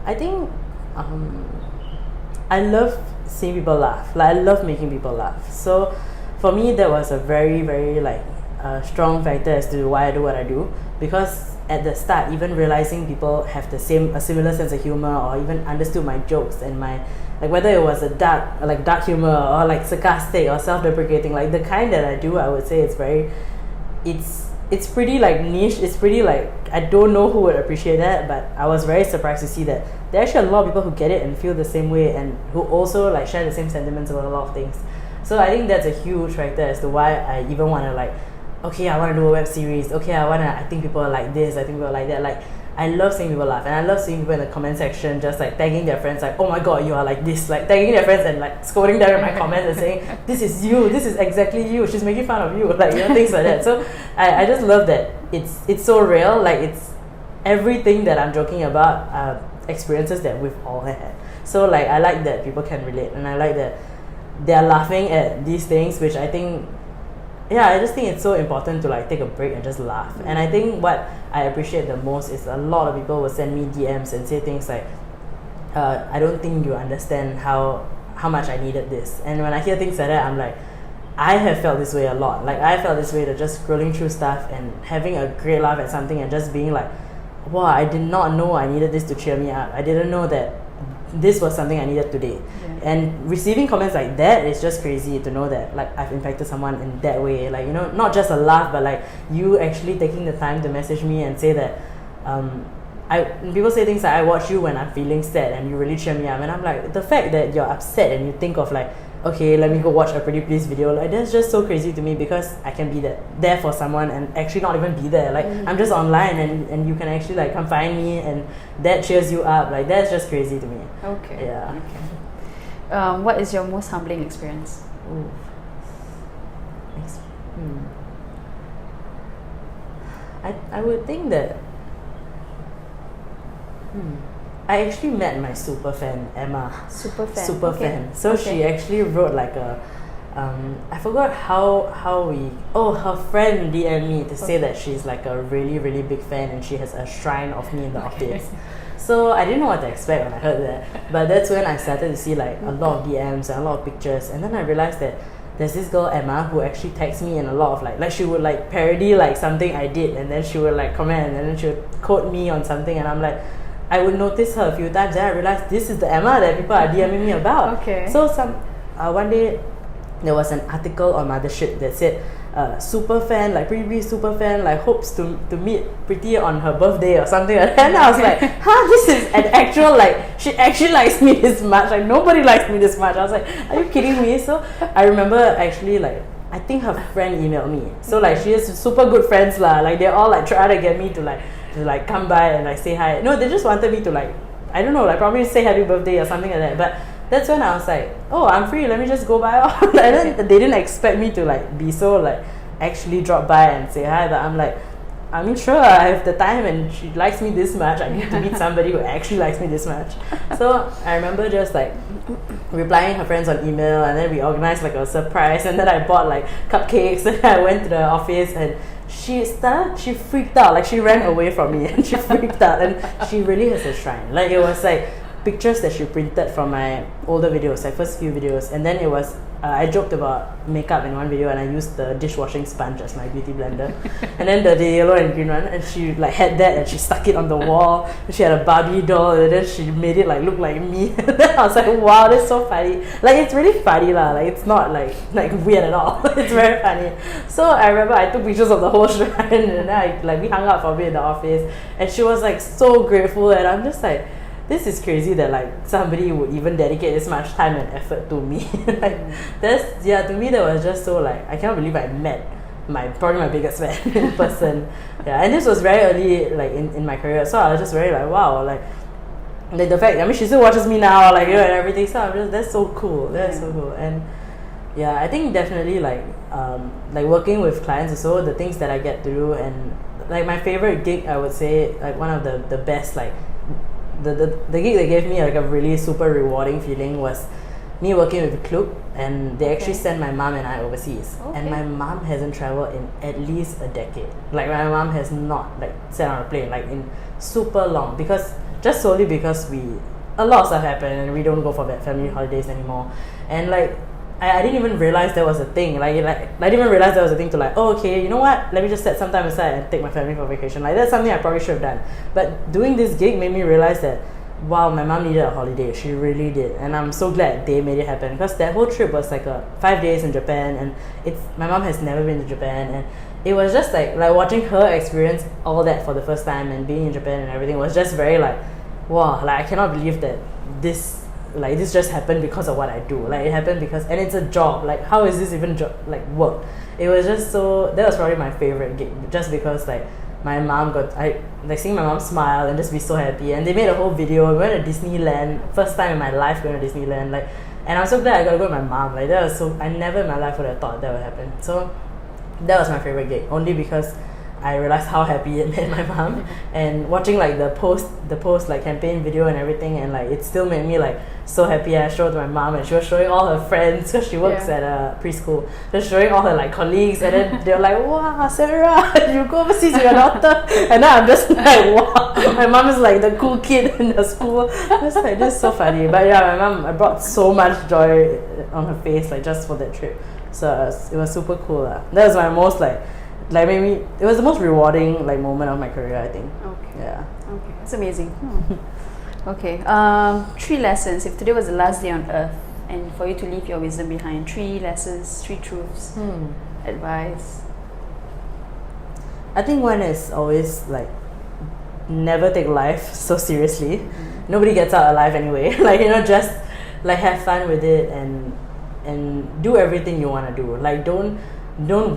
I think I love seeing people laugh. Like, I love making people laugh. So for me, that was a very, very like strong factor as to why I do what I do. Because at the start, even realizing people have a similar sense of humor, or even understood my jokes and my, like, whether it was a dark humor or like sarcastic or self-deprecating, like the kind that I do, I would say it's pretty like niche. It's pretty like, I don't know who would appreciate that, but I was very surprised to see that there are actually a lot of people who get it and feel the same way, and who also like share the same sentiments about a lot of things. So I think that's a huge factor as to why I even want to like, okay, I want to do a web series. Okay, I think people are like this, I think people are like that. Like, I love seeing people laugh, and I love seeing people in the comment section just like tagging their friends, like, oh my god, you are like this, like tagging their friends and like scolding them in my comments and saying, this is you, this is exactly you, she's making fun of you, like, you know, things like that. So I just love that it's so real. Like, it's everything that I'm joking about, experiences that we've all had. So like, I like that people can relate, and I like that they're laughing at these things, which I think, yeah, I just think it's so important to like take a break and just laugh. And I think what I appreciate the most is a lot of people will send me DMs and say things like, I don't think you understand how much I needed this. And when I hear things like that, I'm like, I have felt this way a lot. Like, I felt this way to just scrolling through stuff and having a great laugh at something and just being like, wow, I did not know I needed this to cheer me up. I didn't know that this was something I needed today. And receiving comments like that is just crazy, to know that like I've impacted someone in that way. Like, you know, not just a laugh, but like you actually taking the time to message me and say that people say things like, I watch you when I'm feeling sad and you really cheer me up. And I'm like, the fact that you're upset and you think of like, okay, let me go watch a Preetipls video, like, that's just so crazy to me, because I can be there for someone and actually not even be there. Like, I'm just online and you can actually like come find me, and that cheers you up. Like, that's just crazy to me. What is your most humbling experience? I would think that I actually met my super fan, Emma. Super fan. So she actually wrote like a I forgot how we, her friend DM'd me to say that she's like a really, really big fan and she has a shrine of me in the office. So I didn't know what to expect when I heard that, but that's when I started to see like a lot of DMs and a lot of pictures, and then I realized that there's this girl Emma who actually tags me in a lot of like she would like parody like something I did, and then she would like comment, and then she would quote me on something, and I'm like, I would notice her a few times, then I realized this is the Emma that people are DMing me about. Okay. So one day there was an article on Mothership that said super fan, like Preetipls super fan, like hopes to meet Preeti on her birthday or something like that. And I was like, this is an actual, like, she actually likes me this much, like nobody likes me this much. I was like, are you kidding me? So I remember actually, like, I think her friend emailed me. So like she has super good friends lah. Like they all like try to get me to like come by and like say hi. No, they just wanted me to like, I don't know, like probably say happy birthday or something like that. But that's when I was like, oh, I'm free, let me just go by. And then they didn't expect me to like be so like actually drop by and say hi, but I'm like, I mean, sure, I have the time and she likes me this much, I need to meet somebody who actually likes me this much. So I remember just like replying her friends on email, and then we organized like a surprise, and then I bought like cupcakes, and I went to the office, and she freaked out, like she ran away from me and she freaked out, and she really has a shrine. Like it was like pictures that she printed from my older videos, like first few videos, and then it was I joked about makeup in one video, and I used the dishwashing sponge as my beauty blender, and then the yellow and green one, and she like had that and she stuck it on the wall, and she had a Barbie doll, and then she made it like look like me. And then I was like, wow, that's so funny. Like it's really funny lah, like it's not like weird at all. It's very funny. So I remember I took pictures of the whole shrine, and then we hung out for a bit in the office, and she was like so grateful, and I'm just like, this is crazy that like somebody would even dedicate this much time and effort to me. Like to me that was just so like, I cannot believe I met probably my biggest fan in person. Yeah, and this was very early like in my career, so I was just very like, wow, like the fact, I mean, she still watches me now, like, you know, and everything, so I'm just, that's so cool. And yeah, I think definitely like working with clients also, the things that I get to do, and like my favorite gig, I would say, like one of the best, like the gig that gave me like a really super rewarding feeling was me working with Klook, and they actually sent my mom and I overseas. And my mom hasn't traveled in at least a decade. Like my mom has not like sat on a plane like in super long, because solely because a lot of stuff happened and we don't go for family holidays anymore. And like I didn't even realize there was a thing. I didn't even realize there was a thing to like, oh, okay, you know what? Let me just set some time aside and take my family for vacation. Like that's something I probably should have done. But doing this gig made me realize that, wow, my mom needed a holiday. She really did. And I'm so glad they made it happen, because that whole trip was like 5 days in Japan, and my mom has never been to Japan, and it was just like watching her experience all that for the first time and being in Japan and everything was just very like, wow, like I cannot believe that this just happened because of what I do. Like it happened because, and it's a job. Like how is this even work? It was just so, that was probably my favorite gig, just because like my mom seeing my mom smile and just be so happy. And they made a whole video. We went to Disneyland, first time in my life going to Disneyland. Like, and I'm so glad I got to go with my mom. Like that was so, I never in my life would have thought that would happen. So that was my favorite gig, only because I realized how happy it made my mom, and watching like the post like campaign video and everything, and like it still made me like so happy. I showed it to my mom, and she was showing all her friends, because she works at a preschool, just showing all her like colleagues, and then they were like, wow, Sarah, you go overseas with your daughter. And now I'm just like, wow, my mom is like the cool kid in the school. Just like, this is so funny. But yeah, my mom, I brought so much joy on her face like just for that trip. So it was super cool. That was my most maybe it was the most rewarding like moment of my career, I think. Okay. Yeah. Okay. That's amazing. Okay. 3 lessons. If today was the last day on earth and for you to leave your wisdom behind, 3 lessons, 3 truths, advice. I think one is always like, never take life so seriously. Nobody gets out alive anyway. Like, you know, just like have fun with it and do everything you want to do. Like don't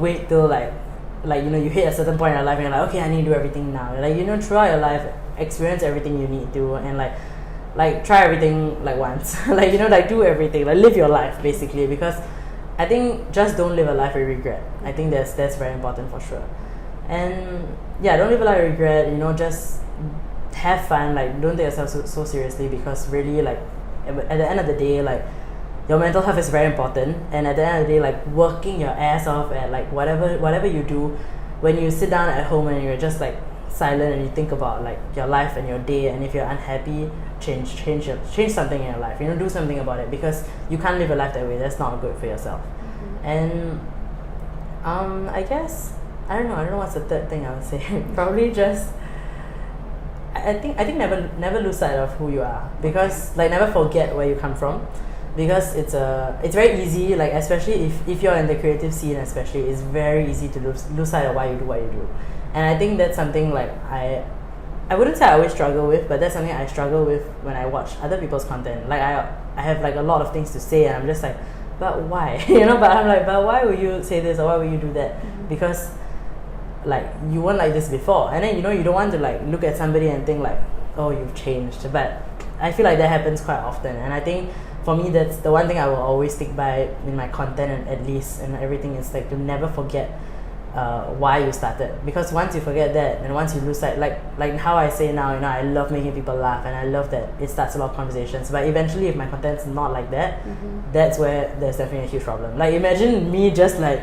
wait till like you know, you hit a certain point in your life and you're like, okay, I need to do everything now. Like, you know, throughout your life, experience everything you need to, and like try everything like once. Like, you know, like do everything, like live your life basically, because I think just don't live a life with regret. I think that's very important for sure. And yeah, don't live a life with regret, you know, just have fun, like don't take yourself so seriously, because really like at the end of the day, like your mental health is very important, and at the end of the day, like working your ass off at like whatever you do, when you sit down at home and you're just like silent and you think about like your life and your day, and if you're unhappy, change something in your life, you know, do something about it, because you can't live a life that way. That's not good for yourself. And I guess I don't know what's the third thing I would say. Probably just I think never lose sight of who you are, because like never forget where you come from, because it's very easy, like especially if you're in the creative scene, especially it's very easy to lose sight of why you do what you do. And I think that's something like I wouldn't say I always struggle with, but that's something I struggle with when I watch other people's content. Like I have like a lot of things to say, and I'm just like, but why? But I'm like, but why would you say this, or why would you do that? Because like you weren't like this before, and then you don't want to like look at somebody and think like, oh, you've changed. But I feel like that happens quite often, and I think for me that's the one thing I will always stick by in my content, and at least and everything is like to never forget why you started. Because once you forget that, and once you lose sight, like how I say now, I love making people laugh, and I love that it starts a lot of conversations. But eventually, if my content's not like that, that's where there's definitely a huge problem. Like imagine me just like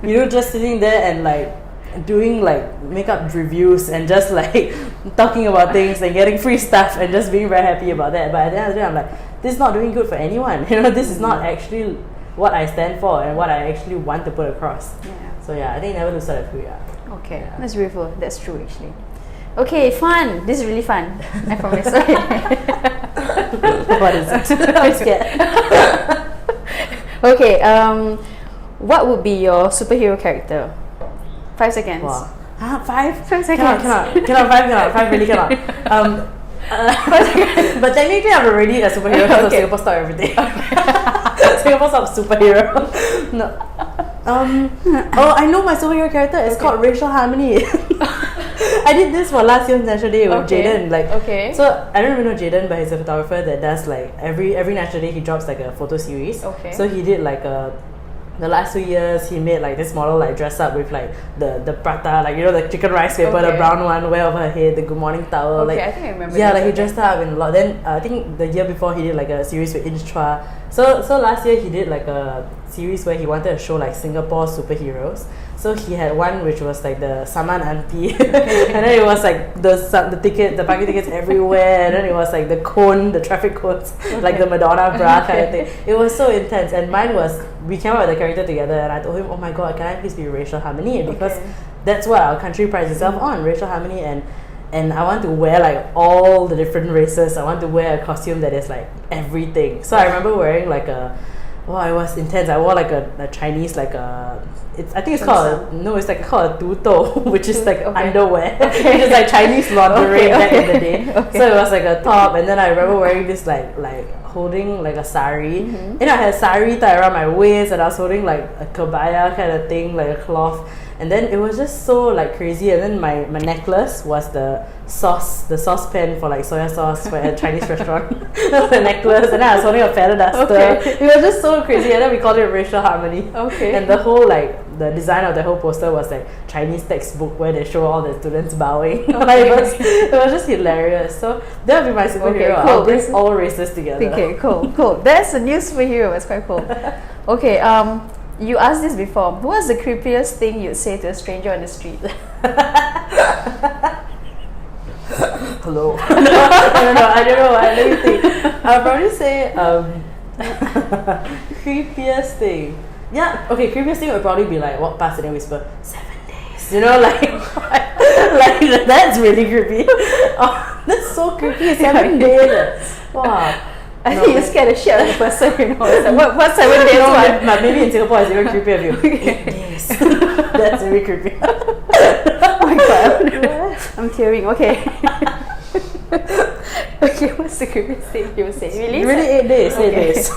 just sitting there and like doing like makeup reviews and just like talking about things and getting free stuff and just being very happy about that. But at the end of the day, I'm like, this is not doing good for anyone. This is not actually what I stand for and what I actually want to put across. So yeah, I think never lose sight of who you are. Okay, that's beautiful. That's true actually. Okay, fun. This is really fun. I promise. What is it? I'm scared. Okay, what would be your superhero character? 5 seconds. Wow. 5 seconds. Cannot. 5 really cannot. But technically, I'm already a superhero because of Singapore Stop Everything. Singapore Stop superhero. No. I know my superhero character. It's called Racial Harmony. I did this for last year's National Day with Jaden. So I don't even know Jaden, but he's a photographer that does like every National Day he drops like a photo series. So he did like the last 2 years he made like this model like dress up with like the prata, like the chicken rice paper, the brown one, wear over her head, the good morning towel. Like I think I remember. Yeah, like he dressed up in a lot. Then I think the year before he did like a series with Inch Chua. So last year he did like a series where he wanted to show like Singapore superheroes. So he had one which was like the Saman auntie, and then it was like the parking tickets everywhere, and then it was like the cone, the traffic cones, like the Madonna bra kind of thing. It was so intense. And mine was, we came up with the character together, and I told him, oh my god, can I please be Racial Harmony? Because that's what our country prides itself on, racial harmony. And I want to wear like all the different races. I want to wear a costume that is like everything. So I remember wearing like it was intense. I wore like a Chinese, like I think it's called a tuto, which is like underwear. Which is like Chinese lingerie back in the day. So it was like a top, and then I remember wearing this like holding like a sari. And I had a sari tied around my waist, and I was holding like a kabaya kind of thing, like a cloth. And then it was just so like crazy. And then my necklace was the saucepan for like soya sauce for a Chinese restaurant. That was the necklace. And then I was holding a feather duster. It was just so crazy. And then we called it Racial Harmony. And the whole the design of the whole poster was like Chinese textbook where they show all the students bowing. It was just hilarious. So that would be my superhero. I'll bring all races together. Okay, cool. That's a new superhero. It's quite cool. Okay, you asked this before. What's the creepiest thing you'd say to a stranger on the street? Hello. I don't know. Let me think. I'll probably say creepiest thing. Yeah, okay, creepiest thing would probably be like walk past and then whisper 7 days. Like that's really creepy. Oh, that's so creepy. 7 days. Wow. I think you're scared the shit out of the person, It's like, what's 7 days? But maybe in Singapore it's even creepier of you. 8 days. That's really creepy. Oh my god. I'm tearing. Okay. Okay, what's the creepiest thing you would say? Really 8 days. 8 days.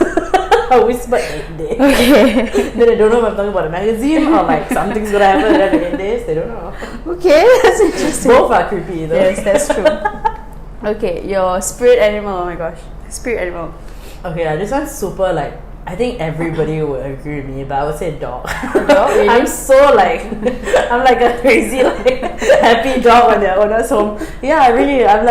I whispered 8 days. Okay. Then they don't know if I'm talking about a magazine or like something's gonna happen in 8 days. They don't know. Okay, that's interesting. Both are creepy though. Yes, that's true. Okay, your spirit animal. Oh my gosh. Spirit animal. Okay, this one's super like, I think everybody would agree with me, but I would say dog. A dog? Really? I'm so like, I'm like a crazy like happy dog when their owner's home. Yeah, really, I'm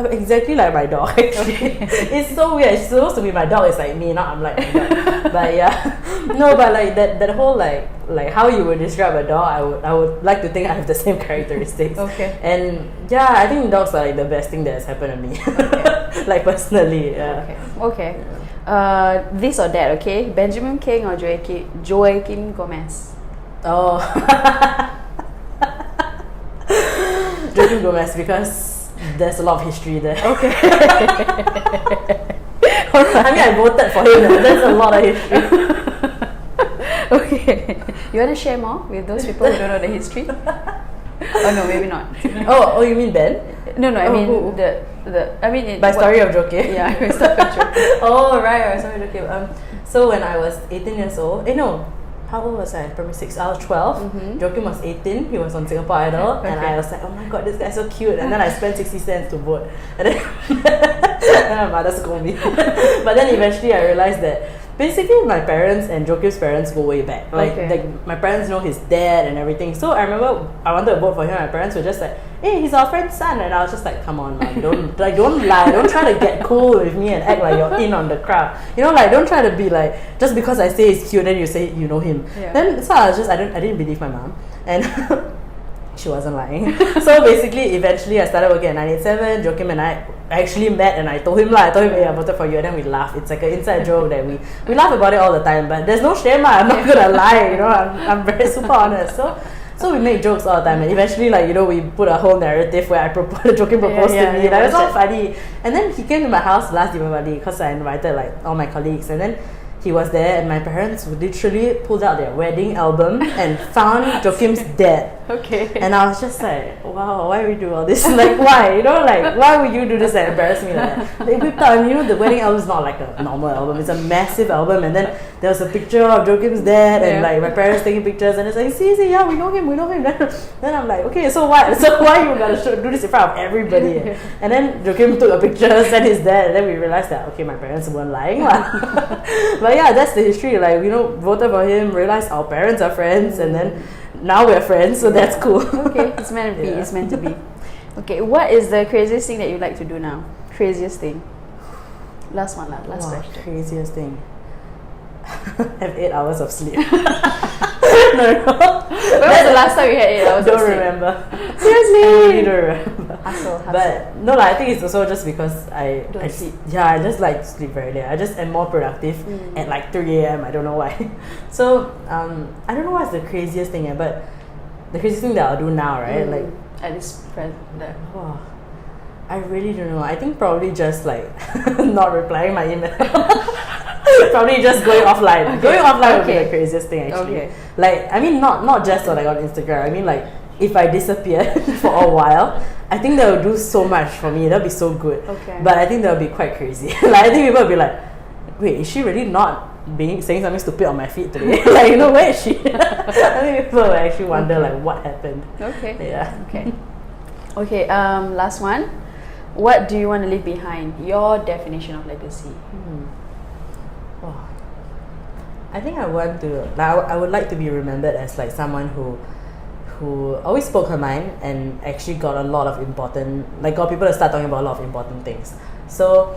exactly like my dog actually. It's so weird. It's supposed to be my dog. It's like me, not I'm like my dog. But yeah, no, but like that whole like how you would describe a dog, I would like to think I have the same characteristics. And yeah, I think dogs are like the best thing that has happened to me. Like personally, yeah. Okay. This or that, okay? Benjamin King or Joaquin Gomez? Oh. Joaquin Gomez, because there's a lot of history there. Okay. I mean, I voted for him. There's a lot of history. Okay. You want to share more with those people who don't know the history? Oh no, maybe not. Oh, you mean Ben? No, I Oh, mean who? By Story of Joaquin. Yeah, by Story of Joaquin. Oh, right, Story of Joaquin. So when I was 18 years old, how old was I? Primary 6. I was 12. Joaquin was 18. He was on Singapore Idol, and I was like, oh my god, this guy's so cute. And then I spent 60 cents to vote, and then my mother scolded me. But then eventually I realized that basically my parents and Joaquin's parents go way back. Like my parents know his dad and everything. So I remember I wanted to vote for him. My parents were just like, hey, he's our friend's son, and I was just like, come on, man, don't lie, don't try to get cool with me and act like you're in on the crowd. Don't try to be like, just because I say he's cute, then you say you know him. Yeah. Then so I didn't believe my mom, and she wasn't lying. So basically, eventually I started working at 987. Joaquin and I actually met, and I told him, hey, I voted for you, and then we laughed. It's like an inside joke that we laugh about it all the time, but there's no shame. I'm not gonna lie, I'm very super honest. So we make jokes all the time, and eventually, we put a whole narrative where Joaquin proposed to me. It was all funny. And then he came to my house last Diwali because I invited all my colleagues, and then he was there, and my parents literally pulled out their wedding album and found Joaquin's dad. Okay. And I was just like, wow, why we do all this? Why? Why would you do this and embarrass me like that? They whipped out, and the wedding album is not like a normal album. It's a massive album, and then there was a picture of Joaquin's dad, and my parents taking pictures, and it's like, see, yeah, we know him. Then I'm like, okay, so what? So why you gotta do this in front of everybody? And then Joaquin took a picture, sent his dad, and then we realized that, okay, my parents weren't lying. But yeah, that's the history. Voted for him, realized our parents are friends, and then now we're friends, so that's cool. Okay, it's meant to be. It's meant to be. Okay, what is the craziest thing that you like to do now? Craziest thing. Last one, last question. Craziest thing. Have 8 hours of sleep. No. When was the last time you had 8 hours of Don't sleep? remember. Seriously? I really don't remember. Hustle. But no, I think it's also just because I sleep. Yeah, I just like to sleep very late. I just am more productive at 3 a.m. I don't know why. So I don't know what's the craziest thing, but the craziest thing that I'll do now, right? At this present. I really don't know. I think probably just not replying my email. Probably just going offline. Okay. Going offline would be the craziest thing actually. Okay. I mean not just on Instagram. I mean if I disappear for a while, I think that would do so much for me. That'll be so good. Okay. But I think that would be quite crazy. I think people would be like, wait, is she really not saying something stupid on my feed today? Where is she? I think people will actually wonder what happened. Okay. Yeah. Okay. Okay, last one. What do you want to leave behind? Your definition of legacy. I think I want to. I would like to be remembered as someone who always spoke her mind and actually got a lot of important. Got people to start talking about a lot of important things. So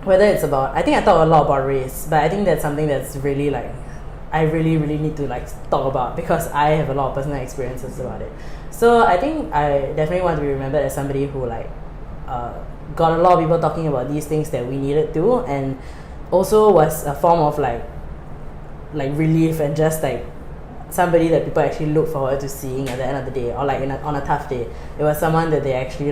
whether it's about, I think I talk a lot about race, but I think that's something that's really I really need to talk about because I have a lot of personal experiences about it. So I think I definitely want to be remembered as somebody who got a lot of people talking about these things that we needed to, and also was a form of relief and just somebody that people actually look forward to seeing at the end of the day, or on a tough day. It was someone that they actually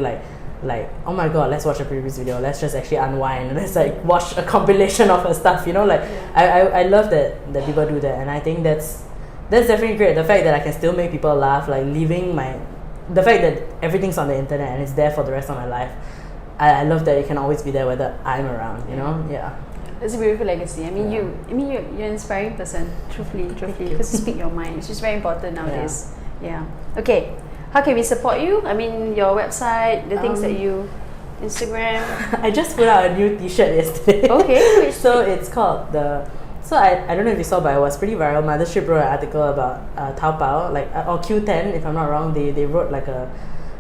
oh my god, let's watch a previous video, let's just actually unwind, let's watch a compilation of her stuff, I love that people do that, and I think that's definitely great. The fact that I can still make people laugh, the fact that everything's on the internet and it's there for the rest of my life. I love that it can always be there whether I'm around, yeah. It's a beautiful legacy. You're an inspiring person, truthfully, because you speak your mind, which is very important nowadays. Yeah. Okay. How can we support you? Your website, the things that you, Instagram. I just put out a new T-shirt yesterday. Okay. So it's called So I don't know if you saw, but it was pretty viral. Mothership wrote an article about Taobao, or Q10, if I'm not wrong. They wrote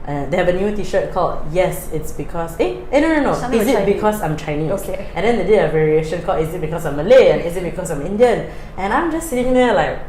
they have a new T-shirt called "Yes, It's Because." No. Something Is it Chinese. because I'm Chinese? Okay. And then they did a variation called "Is it because I'm Malay?" and "Is it because I'm Indian?" And I'm just sitting there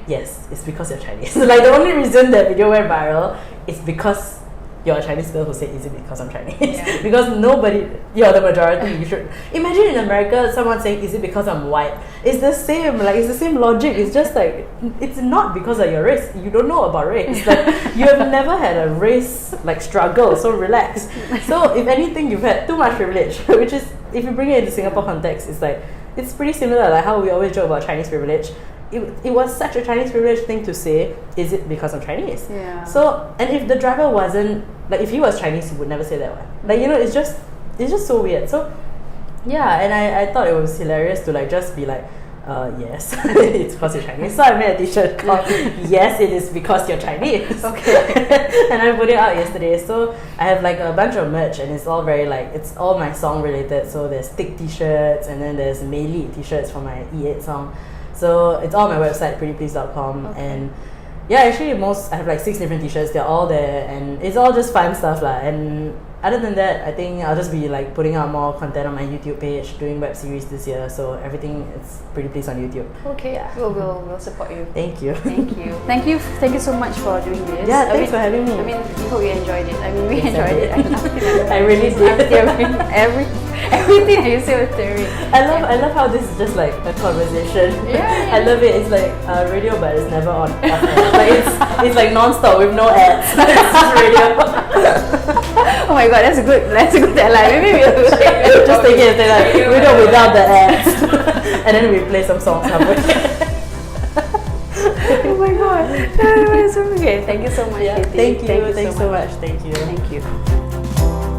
yes, it's because you're Chinese. The only reason that video went viral is because you're a Chinese girl who said, is it because I'm Chinese? Because nobody, you're the majority. You should imagine in America someone saying, is it because I'm white? It's the same, like it's the same logic. It's just like, it's not because of your race. You don't know about race. Like you have never had a race like struggle, so relax. So if anything, you've had too much privilege, which is, if you bring it into Singapore context, it's like, it's pretty similar, like how we always joke about Chinese privilege. It was such a Chinese privilege thing to say, is it because I'm Chinese? Yeah. So, and if the driver wasn't, like if he was Chinese, he would never say that one. Like, you know, it's just so weird. So, yeah, and I thought it was hilarious to like just be like, yes, it's because you're Chinese. So I made a t-shirt called, yes, it is because you're Chinese. Okay. And I put it out yesterday. So I have like a bunch of merch and it's all very like, it's all my song related. So there's Stick t-shirts and then there's Meili t-shirts from my E8 song. So it's all on my website, preetipls.com. Okay. And yeah, actually I have like 6 different t-shirts. They're all there and it's all just fun stuff lah. And other than that, I think I'll just be like putting out more content on my YouTube page, doing web series this year. So everything is Pretty Please on YouTube. Okay, Yeah. we'll support you. Thank you. Thank you so much for doing this. Yeah, thanks for having me. I mean, we hope you enjoyed it. I mean, we Yes, I enjoyed did. it. I really did. Everything that you say was theory. I love how this is just like a conversation. Yeah. I love it. It's like radio, but it's never on. Like it's like non-stop with no ads. It's just radio. Oh my god, that's a good tagline. Maybe we'll Just take it and say like radio without the ads, and then we play some songs somewhere. Oh my god. Okay, thank you so much. Yeah, Katie. thank you. Thank you Thanks so much. Thank you. Thank you.